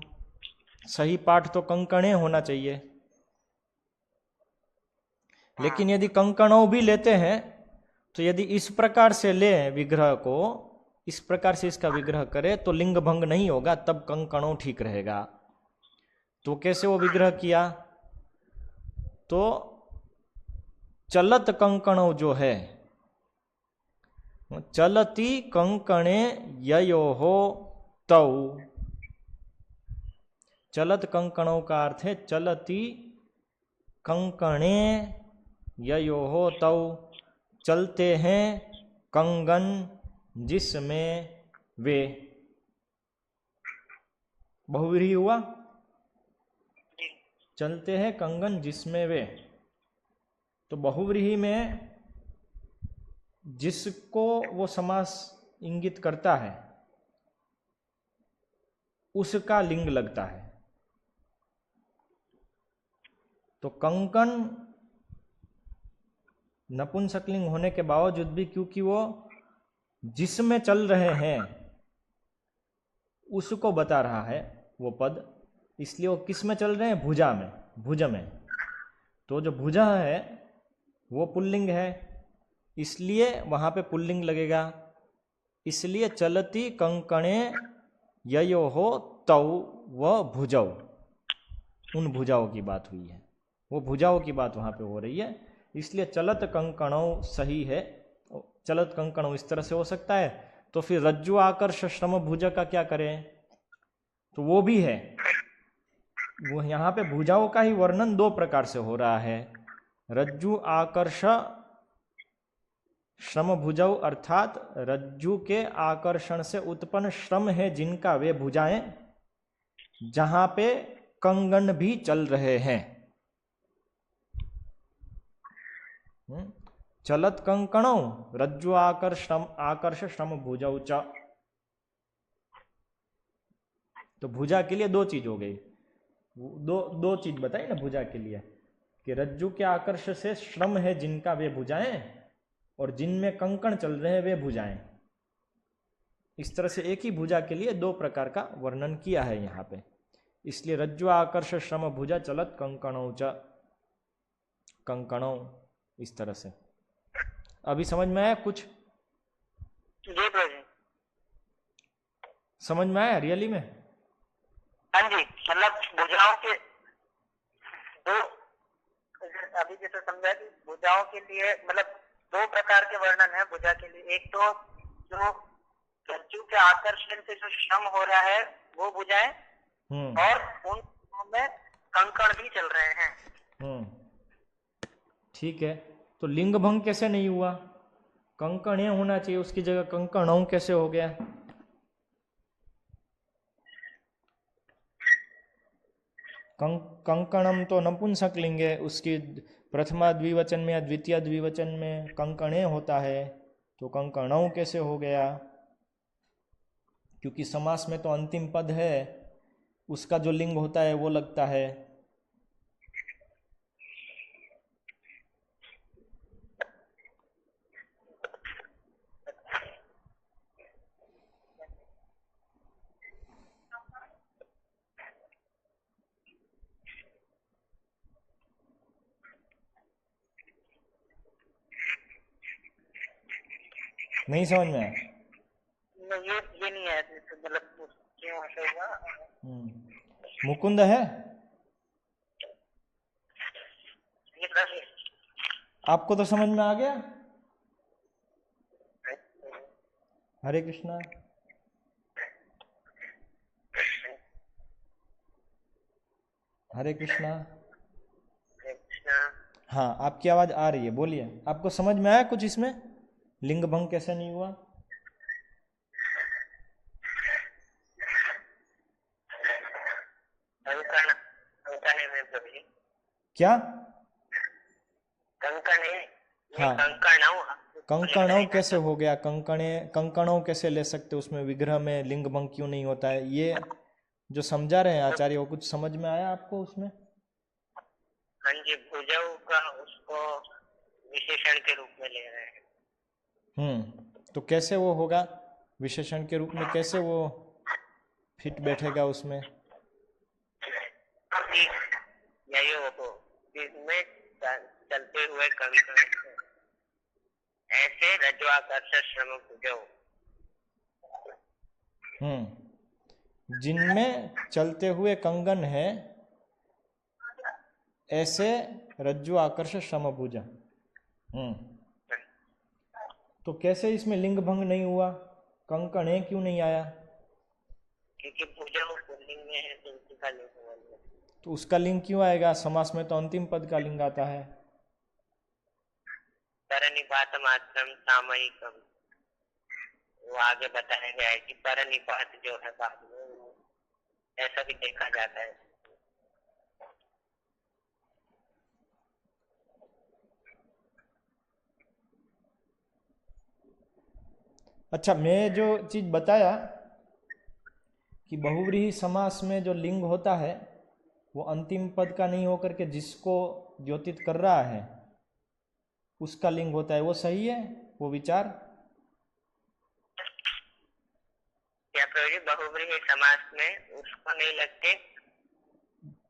[SPEAKER 1] सही पाठ तो कंकणे होना चाहिए। लेकिन यदि कंकणों भी लेते हैं तो यदि इस प्रकार से ले विग्रह को, इस प्रकार से इसका विग्रह करे तो लिंग भंग नहीं होगा, तब कंकणों ठीक रहेगा। तो कैसे वो विग्रह किया? तो चलत कंकणों जो है, चलती कंकणे ययोहो तौ, चलत कंकणों का अर्थ है चलती कंकणे ययोहो तौ, चलते हैं कंगन जिसमें वे। बहुव्रीहि हुआ, चलते हैं कंगन जिसमें वे। तो बहुव्रीहि में जिसको वो समास इंगित करता है उसका लिंग लगता है। तो कंकन नपुंसकलिंग होने के बावजूद भी, क्योंकि वो जिसमें चल रहे हैं उसको बता रहा है वो पद, इसलिए वो किस में चल रहे हैं? भुजा में, भुज में। तो जो भुजा है वो पुल्लिंग है, इसलिए वहां पे पुल्लिंग लगेगा। इसलिए चलती कंकणे ययोहो तौ व भुजौ, उन भुजाओं की बात हुई है, वो भुजाओं की बात वहां पे हो रही है। इसलिए चलत कंकणों सही है, चलत कंकणों इस तरह से हो सकता है। तो फिर रज्जु आकर्ष श्रम भुज का क्या करें? तो वो भी है, वो यहाँ पे भुजाओं का ही वर्णन दो प्रकार से हो रहा है। रज्जु आकर्ष श्रम भुजौ, अर्थात रज्जु के आकर्षण से उत्पन्न श्रम है जिनका वे भुजाएं, जहां पे कंगन भी चल रहे हैं। चलत कंकणों रज्जु आकर्ष श्रम भुजौ च। तो भुजा के लिए दो चीज हो गई, दो चीज बताई ना भुजा के लिए, कि रज्जु के आकर्ष से श्रम है जिनका वे भुजाएं, और जिनमें कंकण चल रहे हैं वे भुजाएं। इस तरह से एक ही भुजा के लिए दो प्रकार का वर्णन किया है यहाँ पे। इसलिए रज्जु आकर्ष श्रम भुजा चलत कंकणों च, कंकणों, इस तरह से। अभी समझ में आया कुछ?
[SPEAKER 2] जी प्रभु,
[SPEAKER 1] समझ में आया रियली में?
[SPEAKER 2] हाँ जी, मतलब भुजाओं के दो, अभी जैसे समझा कि भुजाओं के लिए मतलब दो प्रकार के वर्णन है भुजा के लिए। एक तो जो रज्जु के आकर्षण से जो श्रम हो रहा है वो भुजाएं, और उन में कंकण भी चल रहे हैं।
[SPEAKER 1] ठीक है, तो लिंग भंग कैसे नहीं हुआ? कंकण होना चाहिए, उसकी जगह कंकणों कैसे हो गया? कंकणम तो नपुंसक लिंग है, उसकी प्रथमा द्विवचन में या द्वितीय द्विवचन में कंकणे होता है, तो कंकणों कैसे हो गया? क्योंकि समास में तो अंतिम पद है, उसका जो लिंग होता है वो लगता है। नहीं समझ में आया?
[SPEAKER 2] ये नहीं है, मतलब क्यों ऐसा हुआ?
[SPEAKER 1] मुकुंद है? आपको तो समझ में आ गया? हरे कृष्णा। हरे कृष्णा। हाँ, आपकी आवाज आ रही है, बोलिए। आपको समझ में आया कुछ इसमें? लिंग भंग कैसे नहीं हुआ? क्या?
[SPEAKER 2] कंकण,
[SPEAKER 1] हाँ, कंकणों कैसे हो गया? कंकणों कैसे ले सकते? उसमें विग्रह में लिंग भंग क्यों नहीं होता है? ये जो समझा रहे हैं आचार्य, वो कुछ समझ में आया आपको उसमें?
[SPEAKER 2] हाँ जी, भुजौ का उसको विशेषण के रूप में ले रहे हैं।
[SPEAKER 1] तो कैसे वो होगा विशेषण के रूप में? कैसे वो फिट बैठेगा उसमें?
[SPEAKER 2] यही हो जिसमें चलते हुए कंकण ऐसे रज्ज्वाकर्षक श्रम भुजौ।
[SPEAKER 1] जिनमें चलते हुए कंगन है ऐसे रज्जु आकर्ष समभुजा। तो कैसे इसमें लिंग भंग नहीं हुआ? कंकण है क्यों नहीं आया?
[SPEAKER 2] क्योंकि भुजौ पुल्लिंग में है तो उसका लिंग हुआ।
[SPEAKER 1] तो उसका लिंग क्यों आएगा? समास में तो अंतिम पद का लिंग आता है।
[SPEAKER 2] परनिपात मात्रम सामयिकम, वो आगे बताया गया है कि परनिपात जो है बाद में ऐसा भी देखा जाता है।
[SPEAKER 1] अच्छा, मैं जो चीज बताया कि बहुव्रीहि समास में जो लिंग होता है वो अंतिम पद का नहीं होकर के जिसको द्योतित कर रहा है उसका लिंग होता है, वो सही है वो विचार?
[SPEAKER 2] क्या प्रभु बहुव्रीहि समास में उसको नहीं लगते?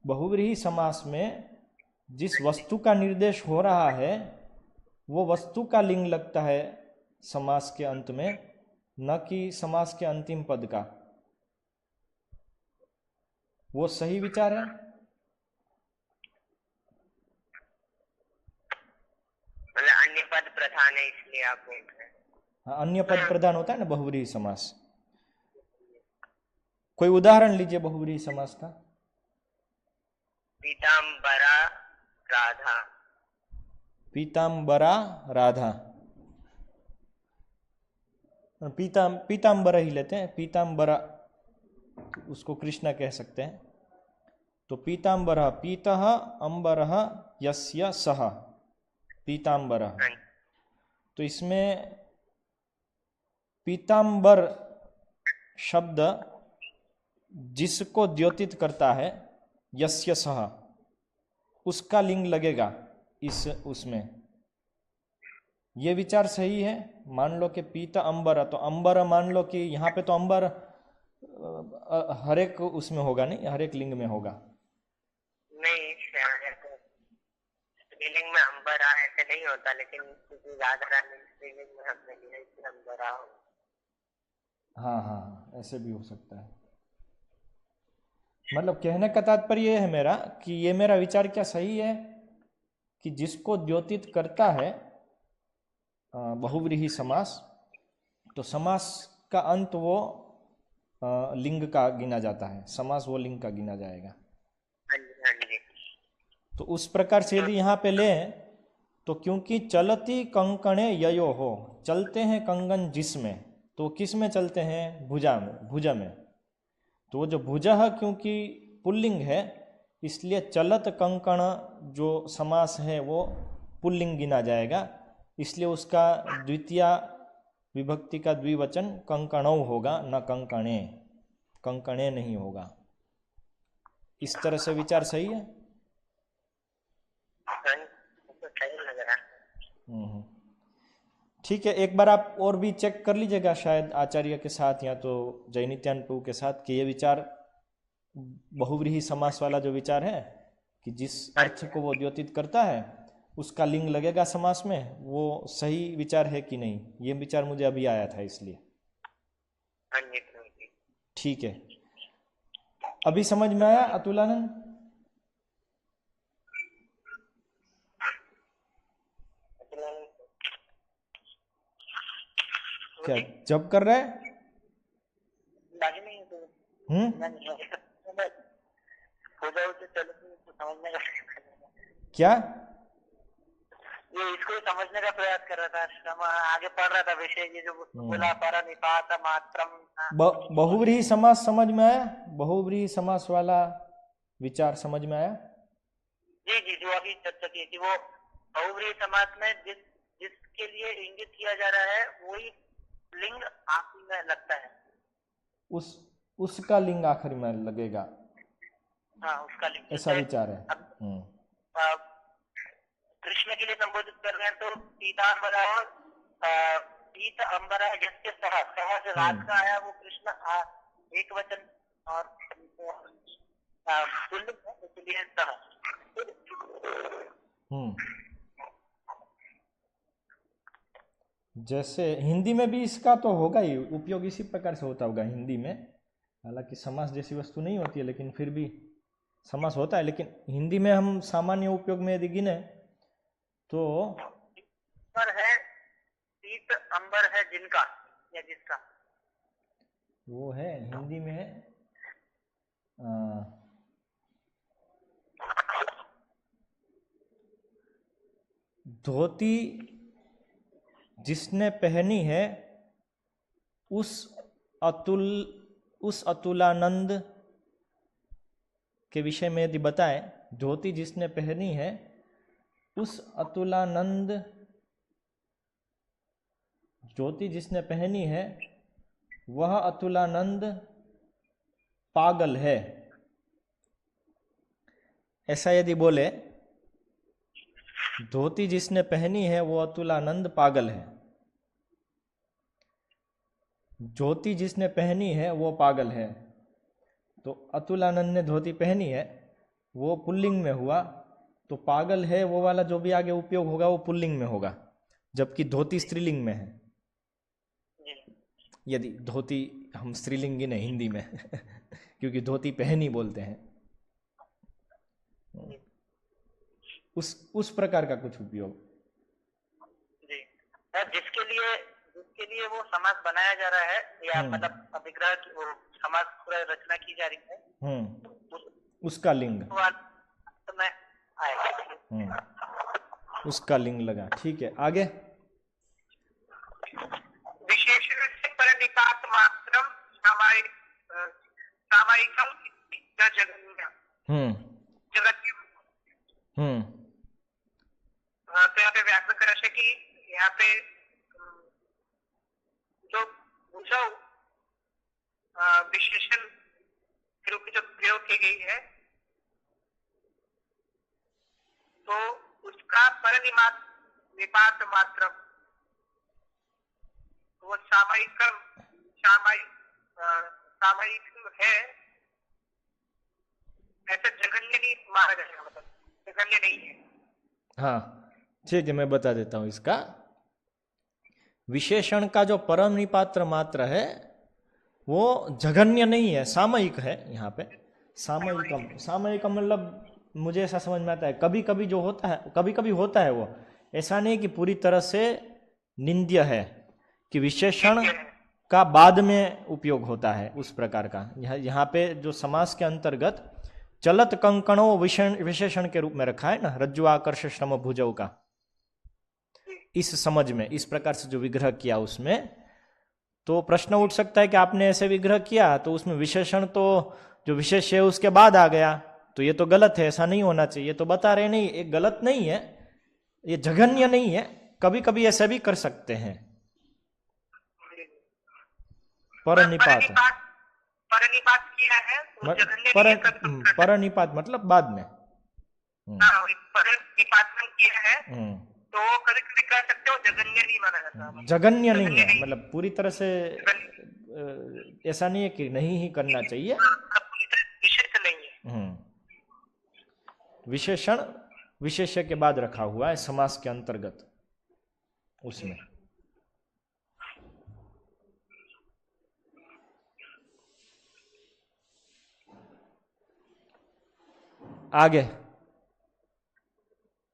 [SPEAKER 1] बहुव्रीहि समास में जिस वस्तु का निर्देश हो रहा है वो वस्तु का लिंग लगता है समास के अंत में, न कि समास के अंतिम पद का। वो सही विचार है?
[SPEAKER 2] मतलब अन्य पद प्रधान है इसलिए आप बोल रहे हैं?
[SPEAKER 1] हाँ, अन्य पद प्रधान होता है ना बहुव्रीहि समास। कोई उदाहरण लीजिए बहुव्रीहि समास का।
[SPEAKER 2] पीताम्बरा राधा।
[SPEAKER 1] पीताम्बरा राधा, पीताम्बर ही लेते हैं। पीताम्बरा उसको कृष्णा कह सकते हैं। तो पीताम्बर, पीतः अंबरः यस्य सः पीताम्बर। तो इसमें पीताम्बर शब्द जिसको द्योतित करता है यस्य सः, उसका लिंग लगेगा इस उसमें। ये विचार सही है? मान लो कि पीत अंबर, तो अंबर मान लो कि यहाँ पे तो अंबर हर एक उसमें होगा, नहीं हर एक लिंग में होगा।
[SPEAKER 2] नहीं, स्त्रीलिंग में अंबरा ऐसे नहीं होता, लेकिन राधा रानी स्त्रीलिंग में हमने लिया इसलिए अंबरा हो।
[SPEAKER 1] हाँ, ऐसे भी हो सकता है। मतलब कहने का तात्पर्य है मेरा कि ये मेरा विचार क्या सही है कि जिसको द्योतित करता है बहुव्रीहि समास, तो समास का अंत वो लिंग का गिना जाता है, समास वो लिंग का गिना जाएगा। तो उस प्रकार से यदि यहाँ पे लें तो क्योंकि चलती कंकणे ययो हो, चलते हैं कंगन जिसमें, तो किस में चलते हैं? भुजा में, भुजा में। तो वो जो भुजः क्योंकि पुल्लिंग है इसलिए चलत कंकण जो समास है वो पुल्लिंग गिना जाएगा, इसलिए उसका द्वितीय विभक्ति का द्विवचन कंकणौ होगा, न कंकणे। कंकणे नहीं होगा। इस तरह से विचार सही है? ठीक है, एक बार आप और भी चेक कर लीजिएगा शायद आचार्य के साथ या तो जैनित्यान प्रभु के साथ कि ये विचार बहुव्रीहि समास वाला जो विचार है कि जिस अर्थ को वो द्योतित करता है उसका लिंग लगेगा समास में, वो सही विचार है कि नहीं। ये विचार मुझे अभी आया था इसलिए। ठीक है, अभी समझ में आया अतुलानंद? क्या जब कर रहे हैं? क्या
[SPEAKER 2] ये इसको समझने का प्रयास कर रहा था, आगे पढ़ रहा था विषय, ये जो बोला परनिपात मात्रम।
[SPEAKER 1] बहुव्रीहि समास समझ में आया? बहुव्रीहि समास वाला विचार समझ में आया?
[SPEAKER 2] जी, जो अभी चर्चा की थी वो बहुव्रीहि समास में जिसके लिए इंगित किया जा रहा है वही लिंग आखिरी में लगता है।
[SPEAKER 1] उसका लिंग आखिरी में लगेगा,
[SPEAKER 2] हाँ, उसका लिंग।
[SPEAKER 1] ऐसा विचार है।
[SPEAKER 2] कृष्ण के लिए संबोधित कर रहे हैं तो पीतांबरा और पीत अंबरा जैसे सह जो रात का आया वो कृष्ण एक वचन और पुल्लिंग है, इसलिए सह।
[SPEAKER 1] जैसे हिंदी में भी इसका तो होगा ही, उपयोग इसी प्रकार से होता होगा हिंदी में। हालांकि समास जैसी वस्तु नहीं होती है, लेकिन फिर भी समास होता है। लेकिन हिंदी में हम सामान्य उपयोग में यदि गिने तो
[SPEAKER 2] पर है पीत अंबर है जिनका या जिसका,
[SPEAKER 1] वो है हिंदी में धोती जिसने पहनी है उस अतुलानंद के विषय में यदि बताएं, धोती जिसने पहनी है उस अतुलानंद, ज्योति जिसने पहनी है वह अतुलानंद पागल है, ऐसा यदि बोले, धोती जिसने पहनी है वो अतुलानंद पागल है, ज्योति जिसने पहनी है वो पागल है। तो अतुलानंद ने धोती पहनी है वो पुल्लिंग में हुआ, तो पागल है वो वाला जो भी आगे उपयोग होगा वो पुल्लिंग में होगा, जबकि धोती स्त्रीलिंग में है। यदि धोती हम स्त्रीलिंगी नहीं हिंदी में क्योंकि धोती पहनी बोलते हैं, उस प्रकार का कुछ उपयोग।
[SPEAKER 2] जी, जिसके लिए वो समास बनाया जा रहा है या मतलब विग्रह की वो समास पूरा रचना की जा रही है,
[SPEAKER 1] उसका लिंग
[SPEAKER 2] तो मैं आएगा,
[SPEAKER 1] उसका लिंग लगा। ठीक है, आगे।
[SPEAKER 2] विशेषण से परिनिपात मात्रम सामायिकम जगन्य जगत। तो यहाँ पे व्याकरण कर रहे कि यहाँ पे जो बुझाऊ विशेषण के रूप में जो प्रयोग की गई है तो उसका परिनिपात मात्र वो सामायिक है, ऐसा जघन्य नहीं माना जाएगा, मतलब जघन्य नहीं है।
[SPEAKER 1] हाँ ठीक है, मैं बता देता हूं इसका। विशेषण का जो परम निपात्र मात्र है वो जघन्य नहीं है, सामयिक है। यहाँ पे सामयिकम मतलब मुझे ऐसा समझ में आता है कभी कभी जो होता है, कभी कभी होता है वो, ऐसा नहीं कि पूरी तरह से निंद्य है कि विशेषण का बाद में उपयोग होता है उस प्रकार का। यहाँ पे जो समास के अंतर्गत चलत कंकणों विशेषण के रूप में रखा है ना, रज्जु आकर्ष श्रम भुजौ का, इस समझ में इस प्रकार से जो विग्रह किया उसमें, तो प्रश्न उठ सकता है कि आपने ऐसे विग्रह किया तो उसमें विशेषण तो जो विशेष है उसके बाद आ गया, तो ये तो गलत है, ऐसा नहीं होना चाहिए। तो बता रहे नहीं, ये गलत नहीं है, ये जघन्य नहीं है, कभी कभी ऐसा भी कर सकते हैं। परनिपात
[SPEAKER 2] किया है तो
[SPEAKER 1] परनिपात मतलब बाद में
[SPEAKER 2] किया है तो कभी कभी कह सकते हो जघन्य नहीं माना जाता,
[SPEAKER 1] जघन्य नहीं है, मतलब पूरी तरह से ऐसा नहीं है कि नहीं ही करना चाहिए,
[SPEAKER 2] विशेष नहीं है।
[SPEAKER 1] विशेषण विशेष्य के बाद रखा हुआ है समास के अंतर्गत उसमें। आगे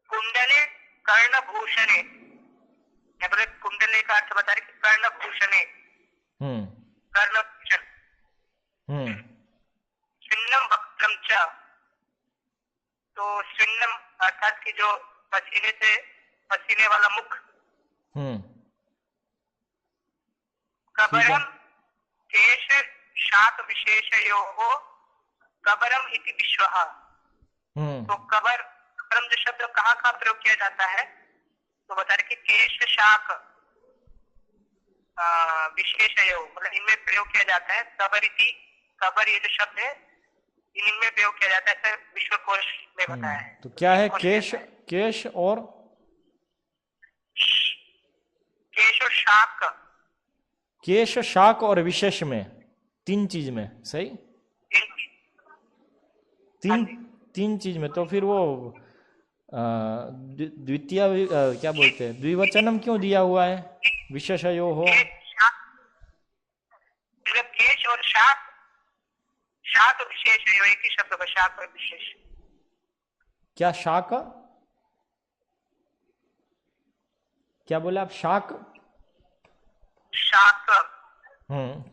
[SPEAKER 2] कुंडले कर्णभूषणे, कुंडले का अर्थ बता रहे कर्णभूषणे, कर्णभूषण, स्विन्नम वक्त्रम च, तो स्विन्नम अर्थात की जो पसीने वाला मुख, कबरम केश शाक विशेषयोः कबरम इति विश्वः। तो कबरम जो शब्द कहाँ प्रयोग किया जाता है, तो बता रहे कि केश शाक विशेषयो, मतलब इनमें प्रयोग किया जाता है। कबरिति, कबर ये जो शब्द है इनमें प्रयोग किया जाता है, ऐसा विश्वकोश में बताया है।
[SPEAKER 1] तो क्या है?
[SPEAKER 2] विश्वकोश
[SPEAKER 1] केश,
[SPEAKER 2] कहता है।
[SPEAKER 1] केश और
[SPEAKER 2] केश और शाक,
[SPEAKER 1] केश, शाक और विशेष में, तीन चीज में, सही? तीन तीन चीज में। तो फिर वो द्वितीय क्या बोलते हैं, द्विवचनम क्यों दिया हुआ है? विशेषयो हो।
[SPEAKER 2] केश और शाक, शाक विशेष है, एक ही शब्द का शाक और विशेष।
[SPEAKER 1] क्या शाक? क्या बोला आप? शाक,
[SPEAKER 2] शाक।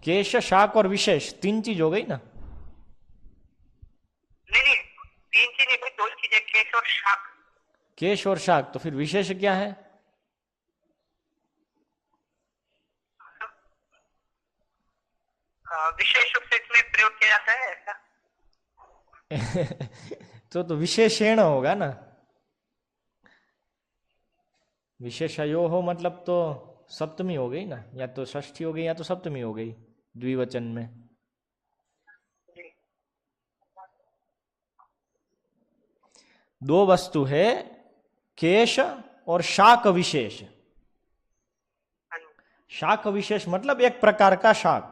[SPEAKER 1] केश, शाक और विशेष, तीन चीज हो गई ना?
[SPEAKER 2] नहीं, तीन चीज नहीं, दो चीजें, केश और शाक।
[SPEAKER 1] केश और शाक, तो फिर विशेष क्या है?
[SPEAKER 2] विशेष रूप से इसमें प्रयोग किया जाता है ऐसा।
[SPEAKER 1] तो विशेषण होगा ना। विशेषयो हो मतलब तो सप्तमी हो गई ना, या तो षष्ठी हो गई या तो सप्तमी हो गई द्विवचन में। दो वस्तु है, केश और शाक विशेष। शाक विशेष मतलब एक प्रकार का शाक।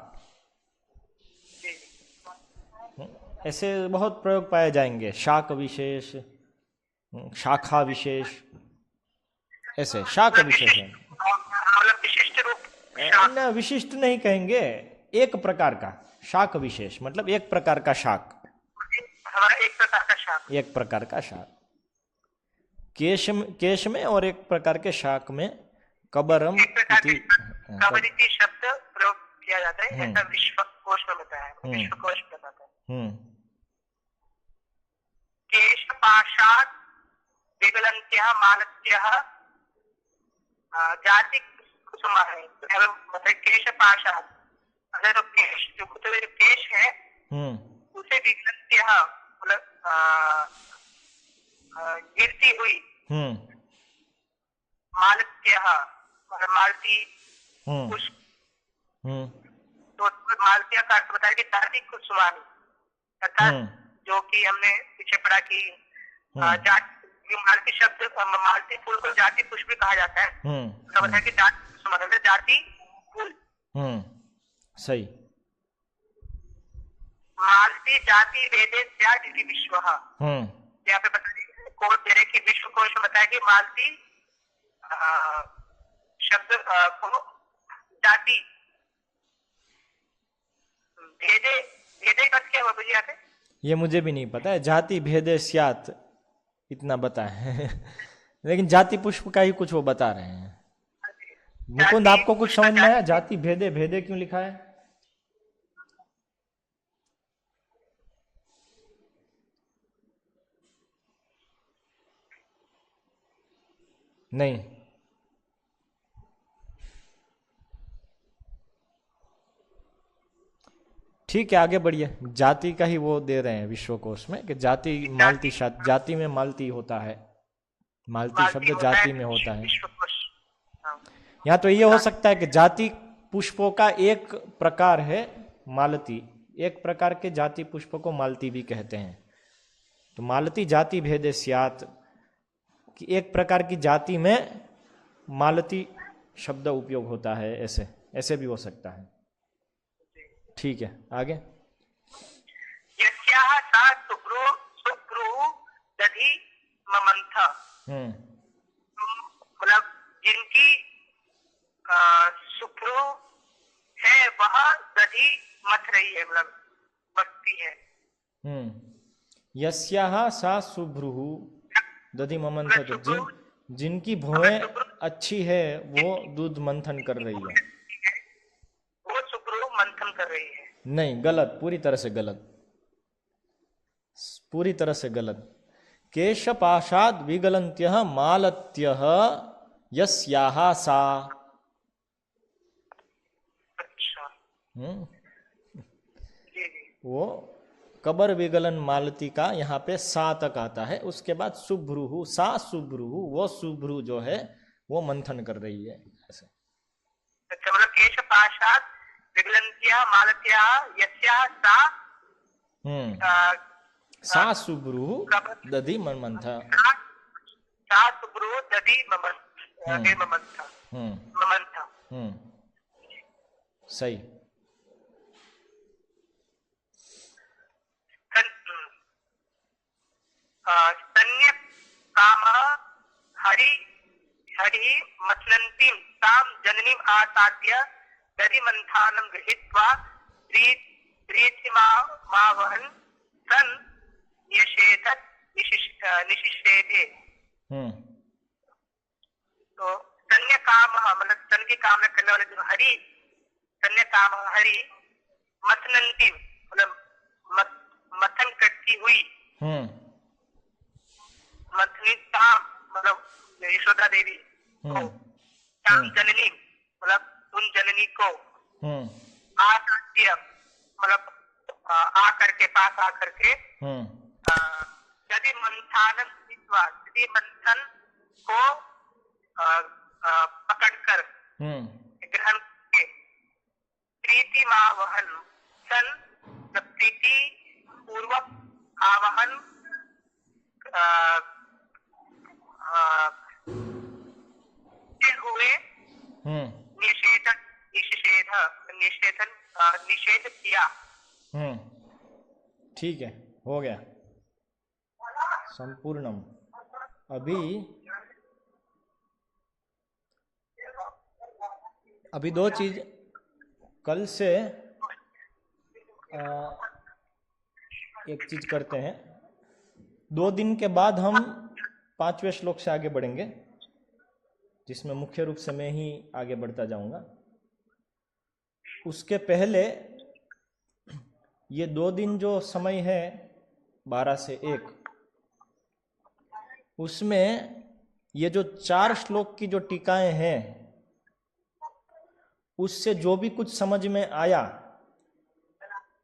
[SPEAKER 1] ऐसे बहुत प्रयोग पाए जाएंगे, शाक विशेष, शाखा विशेष, ऐसे शाक विशेष है।
[SPEAKER 2] मतलब विशिष्ट रूप,
[SPEAKER 1] ना विशिष्ट नहीं कहेंगे, एक प्रकार का शाक विशेष मतलब एक प्रकार का शाक,
[SPEAKER 2] हमारा एक प्रकार का शाक।
[SPEAKER 1] एक प्रकार का शाक। केश में और एक प्रकार के शाक में कबरम इति,
[SPEAKER 2] कबरिति शब्द प्रयोग किया जाता है, ऐसा विश्वकोश में बताया है। विश्वकोश बताता है। केश पाशाद विगलन्त्यः मालत्यः जाति कुसुमानि, मतलब केश पाशाद, अगर तो केश जो केश है उसे विगलन्त्यः मतलब गिरती हुई, मालत्यः मतलब मालती पुष्प, तो मालत्या का अर्थ बताया कि जाति कुसुमानि, अर्थात जो कि हमने पीछे पढ़ा कि मालती शब्द, मालती फूल को जाति पुष्प भी कहा जाता है। तो बताया कि जाति फूल,
[SPEAKER 1] सही।
[SPEAKER 2] मालती जाति वेदे त्याग विश्व, यहाँ पे बताया कोश दे रहे कि विश्वकोश में बताया कि मालती शब्द को जाति भेदे, भेदे का क्या हुआ भैया?
[SPEAKER 1] ये मुझे भी नहीं पता है, जाति भेदे स्यात् इतना बता है लेकिन जाति पुष्प का ही कुछ वो बता रहे हैं। मुकुंद, आपको कुछ समझ में आया? जाति भेदे, भेदे क्यों लिखा है? नहीं, ठीक है, आगे बढ़िए। जाति का ही वो दे रहे हैं विश्वकोश में कि जाति मालती, जाति में मालती होता है, मालती शब्द जाति में होता है। यहाँ तो ये हो सकता है कि जाति पुष्पों का एक प्रकार है मालती, एक प्रकार के जाति पुष्प को मालती भी कहते हैं। तो मालती जाति भेदे स्यात्, कि एक प्रकार की जाति में मालती शब्द उपयोग होता है, ऐसे ऐसे भी हो सकता है। ठीक है, आगे।
[SPEAKER 2] यस्याः सा सुभ्रू दधि ममन्थ, मतलब जिनकी सुभ्रू है वह दधि मथ रही है, मतलब बसती है।
[SPEAKER 1] यस्याः सा सुभ्रुः दधि ममन्थ, तो जिनकी भौएं अच्छी है वो दूध मंथन कर रही है।
[SPEAKER 2] वो सुभ्रू मंथन कर रही है।
[SPEAKER 1] नहीं, गलत, पूरी तरह से गलत, पूरी तरह से गलत। केशपाशाद विगलन्त्यः मालत्यः यस्याः सा।
[SPEAKER 2] अच्छा,
[SPEAKER 1] वो कबर विगलन मालती का यहाँ पे सा तक आता है, उसके बाद सुभ्रुहु, सा सुभ्रुहु, वो सुभ्रु जो है वो मंथन कर रही है ऐसे।
[SPEAKER 2] अच्छा, मतलब केश पाशात विगलंत्या मालत्या यस्या सा
[SPEAKER 1] सा सुब्रू दधि मन्मथ।
[SPEAKER 2] सा सुब्रू दधि ममंथ।
[SPEAKER 1] सही।
[SPEAKER 2] स्तन्य काम हरि हरि मथनन्तीं तां जननीं आसाद्य दधि मंथानं गृहीत्वा प्रीतिमावहन् सन् निषेधत् निशिषेधे। तो स्तन्य काम मतलब स्तन की कामना करने वाले जो हरि, स्तन्य काम हरि मथनन्तीं मतलब मथन करती हुई, मथनिता मतलब यशोदा देवी को, ताम जननी मतलब उन जननी को, आसाद्य मतलब आकर के पास आकर के, यदि मंथानम यदि मंथन को पकड़कर ग्रहण के प्रीति मावहन सन प्रीति पूर्वक आवाहन हुए निषेध किया।
[SPEAKER 1] ठीक है, हो गया संपूर्णम। अभी दो चीज कल से एक चीज करते हैं। 2 दिन के बाद हम 5वें श्लोक से आगे बढ़ेंगे, जिसमें मुख्य रूप से मैं ही आगे बढ़ता जाऊंगा। उसके पहले ये 2 दिन जो समय है 12 से 1, उसमें ये जो 4 श्लोक की जो टीकाएं हैं, उससे जो भी कुछ समझ में आया,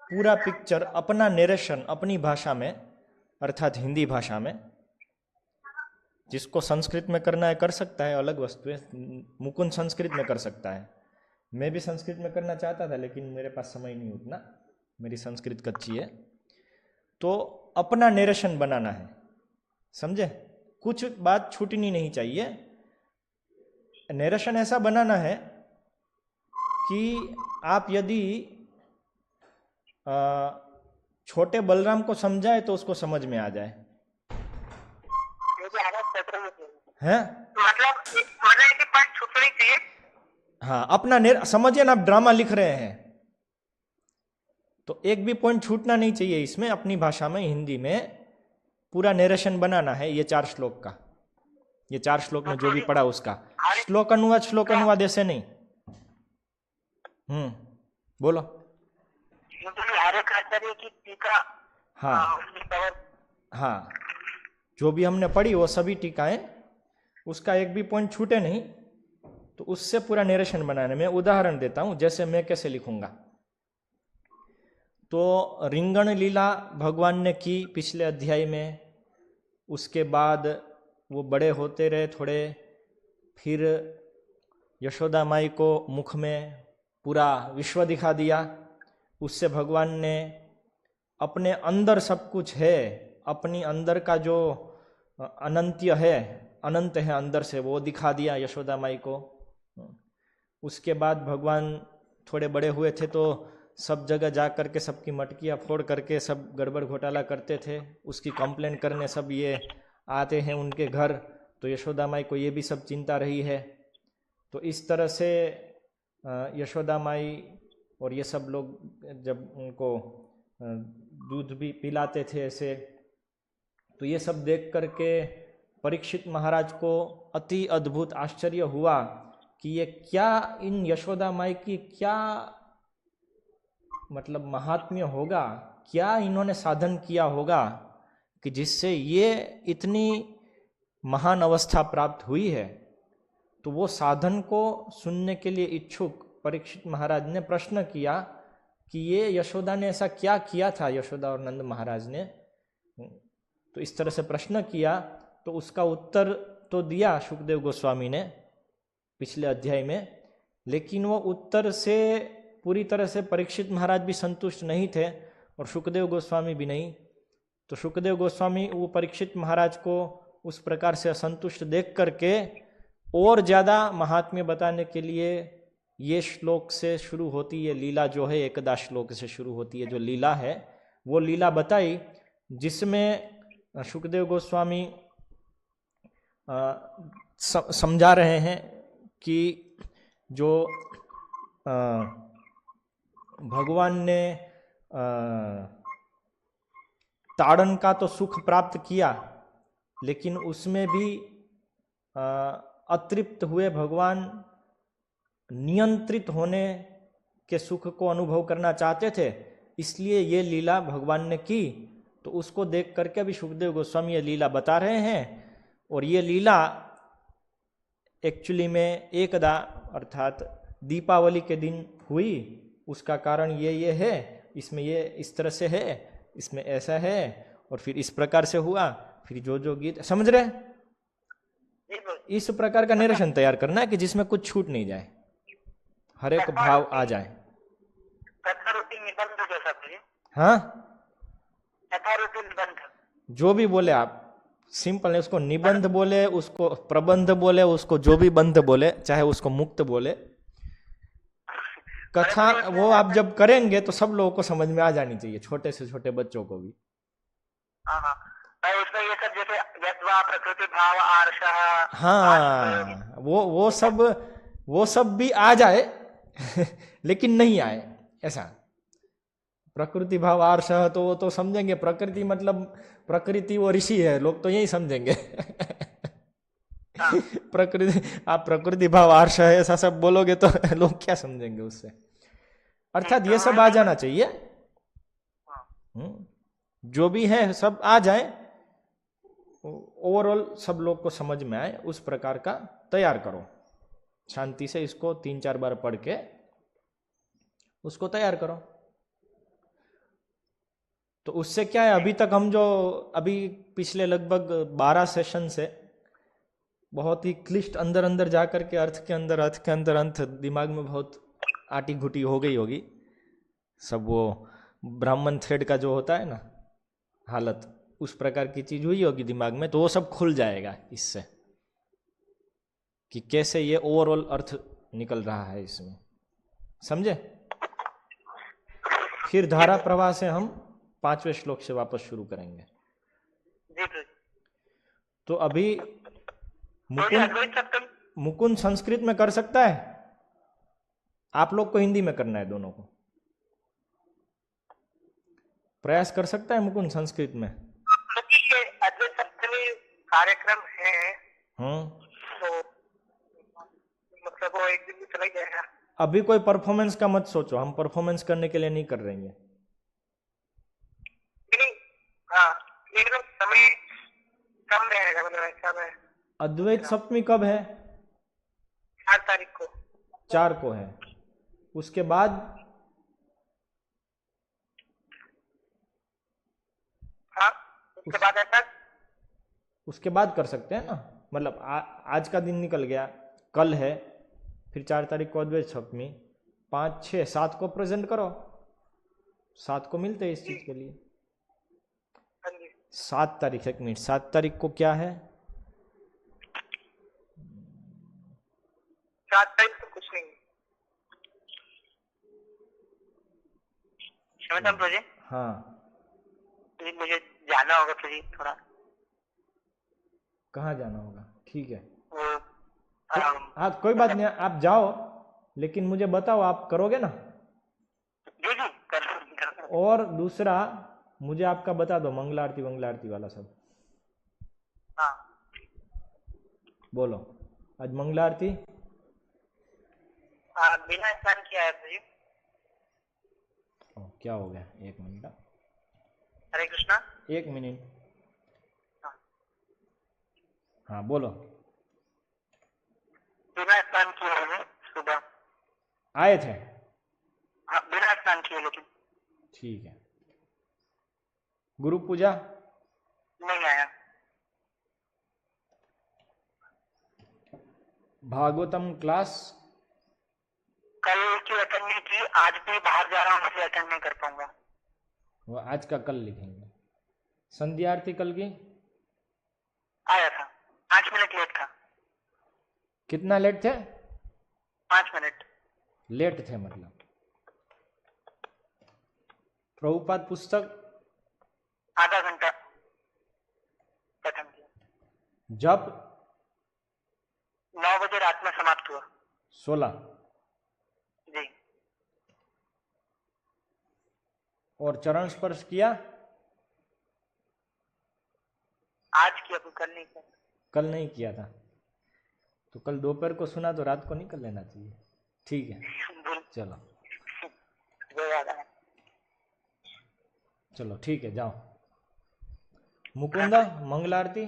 [SPEAKER 1] पूरा पिक्चर अपना नरेशन अपनी भाषा में, अर्थात हिंदी भाषा में, जिसको संस्कृत में करना है कर सकता है, अलग वस्तु है। मुकुंद संस्कृत में कर सकता है, मैं भी संस्कृत में करना चाहता था लेकिन मेरे पास समय नहीं उतना, मेरी संस्कृत कच्ची है। तो अपना नरेशन बनाना है, समझे? कुछ बात छूटनी नहीं चाहिए। नरेशन ऐसा बनाना है कि आप यदि छोटे बलराम को समझाए तो उसको समझ में आ जाए, हैं?
[SPEAKER 2] मतलब एक बात छूटनी चाहिए।
[SPEAKER 1] हाँ, अपना समझिए ना, आप ड्रामा लिख रहे हैं तो एक भी पॉइंट छूटना नहीं चाहिए। इसमें अपनी भाषा में, हिंदी में पूरा नरेशन बनाना है। ये 4 श्लोक का, ये 4 श्लोक में जो भी पढ़ा उसका श्लोक अनुवाद ऐसे नहीं। बोलो।
[SPEAKER 2] की टीका,
[SPEAKER 1] हाँ, जो भी हमने पढ़ी वो सभी टीकाएं, उसका एक भी पॉइंट छूटे नहीं, तो उससे पूरा नरेशन बनाने में उदाहरण देता हूं, जैसे मैं कैसे लिखूंगा। तो रिंगण लीला भगवान ने की पिछले अध्याय में, उसके बाद वो बड़े होते रहे थोड़े, फिर यशोदा माई को मुख में पूरा विश्व दिखा दिया। उससे भगवान ने अपने अंदर सब कुछ है, अपनी अंदर का जो अनंत्य है, अनंत है अंदर से, वो दिखा दिया यशोदा माई को। उसके बाद भगवान थोड़े बड़े हुए थे तो सब जगह जा करके सबकी मटकियाँ फोड़ करके सब गड़बड़ घोटाला करते थे, उसकी कंप्लेन करने सब ये आते हैं उनके घर, तो यशोदा माई को ये भी सब चिंता रही है। तो इस तरह से यशोदा माई और ये सब लोग जब उनको दूध भी पिलाते थे ऐसे, तो ये सब देख करके परीक्षित महाराज को अति अद्भुत आश्चर्य हुआ कि ये क्या, इन यशोदा माई की क्या मतलब महात्म्य होगा, क्या इन्होंने साधन किया होगा कि जिससे ये इतनी महान अवस्था प्राप्त हुई है। तो वो साधन को सुनने के लिए इच्छुक परीक्षित महाराज ने प्रश्न किया कि ये यशोदा ने ऐसा क्या किया था, यशोदा और नंद महाराज ने। तो इस तरह से प्रश्न किया, तो उसका उत्तर तो दिया सुखदेव गोस्वामी ने पिछले अध्याय में, लेकिन वो उत्तर से पूरी तरह से परीक्षित महाराज भी संतुष्ट नहीं थे और सुखदेव गोस्वामी भी नहीं। तो सुखदेव गोस्वामी वो परीक्षित महाराज को उस प्रकार से असंतुष्ट देख करके और ज़्यादा महात्म्य बताने के लिए ये श्लोक से शुरू होती है लीला, जो है एकदा श्लोक से शुरू होती है जो लीला है, वो लीला बताई जिसमें सुखदेव गोस्वामी समझा रहे हैं कि जो भगवान ने ताड़न का तो सुख प्राप्त किया, लेकिन उसमें भी अतृप्त हुए भगवान नियंत्रित होने के सुख को अनुभव करना चाहते थे, इसलिए ये लीला भगवान ने की। तो उसको देख करके भी सुखदेव गोस्वामी ये लीला बता रहे हैं। और ये लीला एक्चुअली में एकदा अर्थात दीपावली के दिन हुई। उसका कारण ये है, इसमें ये इस तरह से है, इसमें ऐसा है, और फिर इस प्रकार से हुआ, फिर जो गीत समझ रहे, इस प्रकार का निरसन तैयार करना है कि जिसमें कुछ छूट नहीं जाए, हर एक भाव आ जाए। हाँ, जो भी बोले आप, सिंपल है, उसको निबंध बोले, उसको प्रबंध बोले, उसको जो भी बंध बोले, चाहे उसको मुक्त बोले, कथा वो आप जब करेंगे तो सब लोगों को समझ में आ जानी चाहिए, छोटे से छोटे बच्चों को भी।
[SPEAKER 2] उसमें ये सब जैसे यत्वा प्रकृति भाव आर्षः,
[SPEAKER 1] हाँ, वो सब भी आ जाए लेकिन नहीं आए ऐसा। प्रकृति भाव आर्षः तो वो तो समझेंगे, प्रकृति मतलब प्रकृति वो ऋषि है, लोग तो यही समझेंगे प्रकृति, आप प्रकृति भाव आर्षः ऐसा सब बोलोगे तो लोग क्या समझेंगे उससे। अर्थात ये सब आ जाना चाहिए, जो भी है सब आ जाए, ओवरऑल सब लोग को समझ में आए, उस प्रकार का तैयार करो। शांति से इसको 3-4 बार पढ़ के उसको तैयार करो। तो उससे क्या है, अभी तक हम जो अभी पिछले लगभग 12 सेशन से बहुत ही क्लिष्ट अंदर अंदर जा करके अर्थ के अंदर अंत दिमाग में बहुत आटी घुटी हो गई होगी सब। वो ब्राह्मण थ्रेड का जो होता है ना हालत, उस प्रकार की चीज हुई होगी दिमाग में, तो वो सब खुल जाएगा इससे कि कैसे ये ओवरऑल अर्थ निकल रहा है इसमें, समझे। फिर धारा प्रवाह से हम 5वें श्लोक से वापस शुरू करेंगे। तो अभी मुकुंद संस्कृत में कर सकता है, आप लोग को हिंदी में करना है, दोनों को प्रयास कर सकता है मुकुंद संस्कृत में।
[SPEAKER 2] अद्वैत सप्तमी कार्यक्रम है, तो मतलब वो एक दिन भी चला जाएगा।
[SPEAKER 1] अभी कोई परफॉर्मेंस का मत सोचो, हम परफॉर्मेंस करने के लिए नहीं कर रहे हैं।
[SPEAKER 2] लेकिन समय कम रहेगा, मतलब ऐसा है।
[SPEAKER 1] अद्वैत सप्तमी कब है?
[SPEAKER 2] 4 तारीख को।
[SPEAKER 1] 4 को है। उसके बाद उसके बाद कर सकते हैं ना, मतलब आज का दिन निकल गया, कल है, फिर 4 तारीख को अद्वैत सप्तमी, 5, 6, 7 को प्रेजेंट करो। 7 को मिलते हैं इस चीज के लिए। 7 तारीख, 1 मिनट, 7 तारीख को क्या है?
[SPEAKER 2] 7 तारीख को कुछ नहीं। जी,
[SPEAKER 1] हाँ
[SPEAKER 2] मुझे जाना होगा तो जी, थोड़ा।
[SPEAKER 1] कहाँ जाना होगा? ठीक है, हाँ कोई बात नहीं, आप जाओ, लेकिन मुझे बताओ आप करोगे ना?
[SPEAKER 2] जी जी कर।
[SPEAKER 1] और दूसरा मुझे आपका बता दो, मंगला आरती वाला सब।
[SPEAKER 2] हाँ
[SPEAKER 1] बोलो, आज मंगला आरती
[SPEAKER 2] बिना स्नान किया है जी।
[SPEAKER 1] क्या हो गया? 1 मिनट।
[SPEAKER 2] हरे कृष्णा।
[SPEAKER 1] 1 मिनट। हाँ बोलो।
[SPEAKER 2] बिना स्नान किए हैं सुबह
[SPEAKER 1] आए थे?
[SPEAKER 2] हाँ, बिना स्नान किए। लेकिन
[SPEAKER 1] ठीक है। गुरु पूजा
[SPEAKER 2] नहीं आया।
[SPEAKER 1] भागवतम क्लास
[SPEAKER 2] कल की अटेंड नहीं की, आज भी बाहर जा रहा हूँ इसलिए अटेंड नहीं कर पाऊंगा।
[SPEAKER 1] वो आज का कल लिखेंगे। संध्या आरती कल की
[SPEAKER 2] आया था, 5 मिनट लेट था।
[SPEAKER 1] कितना लेट थे?
[SPEAKER 2] 5 मिनट
[SPEAKER 1] लेट थे मतलब। प्रभुपाद पुस्तक
[SPEAKER 2] आधा घंटा खत्म किया।
[SPEAKER 1] जप
[SPEAKER 2] 9 बजे रात में समाप्त हुआ
[SPEAKER 1] 16
[SPEAKER 2] जी।
[SPEAKER 1] और चरण स्पर्श किया
[SPEAKER 2] आज की, अभी कल नहीं किया।
[SPEAKER 1] कल नहीं किया था, तो कल दोपहर को सुना तो रात को नहीं कर लेना चाहिए। ठीक है
[SPEAKER 2] भूल
[SPEAKER 1] चलो,
[SPEAKER 2] वो याद आया।
[SPEAKER 1] चलो ठीक है जाओ। मुकुंदा मंगल आरती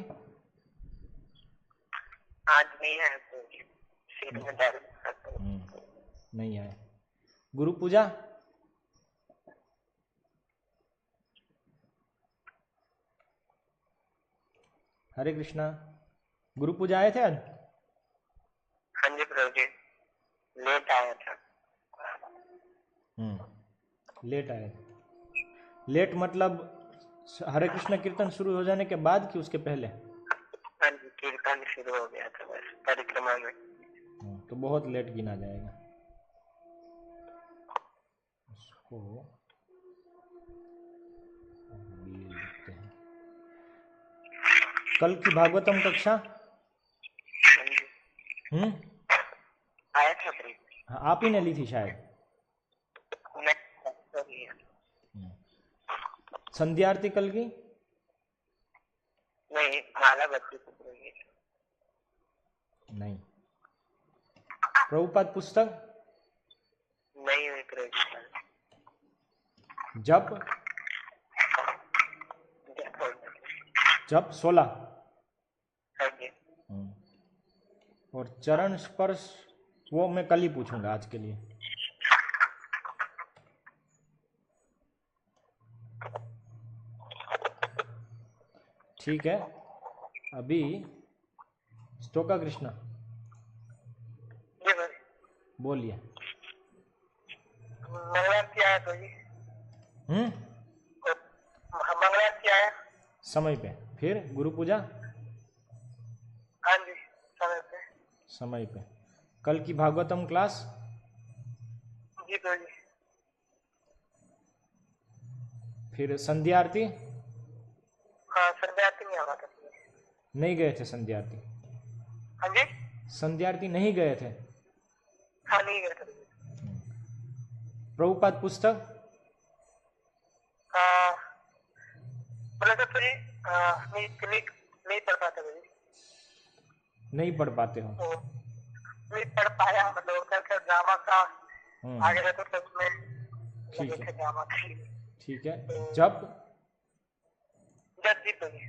[SPEAKER 2] आज नहीं है तो सीट में डायरेक्ट
[SPEAKER 1] नहीं आए। गुरु पूजा हरे कृष्णा। गुरु पूजा आए थे आज?
[SPEAKER 2] हाँ जी प्रभु जी, लेट आया था।
[SPEAKER 1] लेट आए थे। लेट मतलब हरे कृष्ण कीर्तन शुरू हो जाने के बाद कि उसके पहले?
[SPEAKER 2] हाँ जी, कीर्तन शुरू हो गया था बस परिक्रमा में।
[SPEAKER 1] तो बहुत लेट गिना जाएगा उसको। ये लिखते हैं कल की भागवतम कक्षा।
[SPEAKER 2] हाँ जी, आया था प्रभु।
[SPEAKER 1] हाँ, आप ही ने ली थी शायद। संध्या आरती कल की
[SPEAKER 2] नहीं, माला बच्ची प्रभु जी।
[SPEAKER 1] नहीं। प्रभुपाद पुस्तक
[SPEAKER 2] नहीं हुई प्रभु जी।
[SPEAKER 1] जप जप 16
[SPEAKER 2] हाँ जी,
[SPEAKER 1] और चरण स्पर्श वो मैं कल ही पूछूंगा आज के लिए। ठीक है। अभी स्तोका कृष्ण
[SPEAKER 2] जी भाई।
[SPEAKER 1] बोलिए।
[SPEAKER 2] मंगलवार क्या है तो जी? मंगलवार क्या है?
[SPEAKER 1] समय पे। फिर गुरु पूजा
[SPEAKER 2] हाँ जी, समय पे।
[SPEAKER 1] समय पे। कल की भागवतम क्लास
[SPEAKER 2] जी तो जी।
[SPEAKER 1] फिर संध्या आरती
[SPEAKER 2] हाँ, संध्या आरती नहीं आवा था।
[SPEAKER 1] नहीं गए थे संध्या आरती?
[SPEAKER 2] हाँ जी,
[SPEAKER 1] संध्या आरती नहीं गए थे।
[SPEAKER 2] हाँ नहीं गया था।
[SPEAKER 1] प्रभुपाद पुस्तक
[SPEAKER 2] बोला था तो जी, नहीं पढ़ पाता भाई।
[SPEAKER 1] नहीं पढ़ पाते हो?
[SPEAKER 2] तो नहीं पढ़ पाया, मतलब क्या ड्रामा का आगे रहता था उसमें
[SPEAKER 1] ठीक
[SPEAKER 2] लगे
[SPEAKER 1] है
[SPEAKER 2] थे ड्रामा के।
[SPEAKER 1] ठीक है। जब
[SPEAKER 2] जब जी तो जी।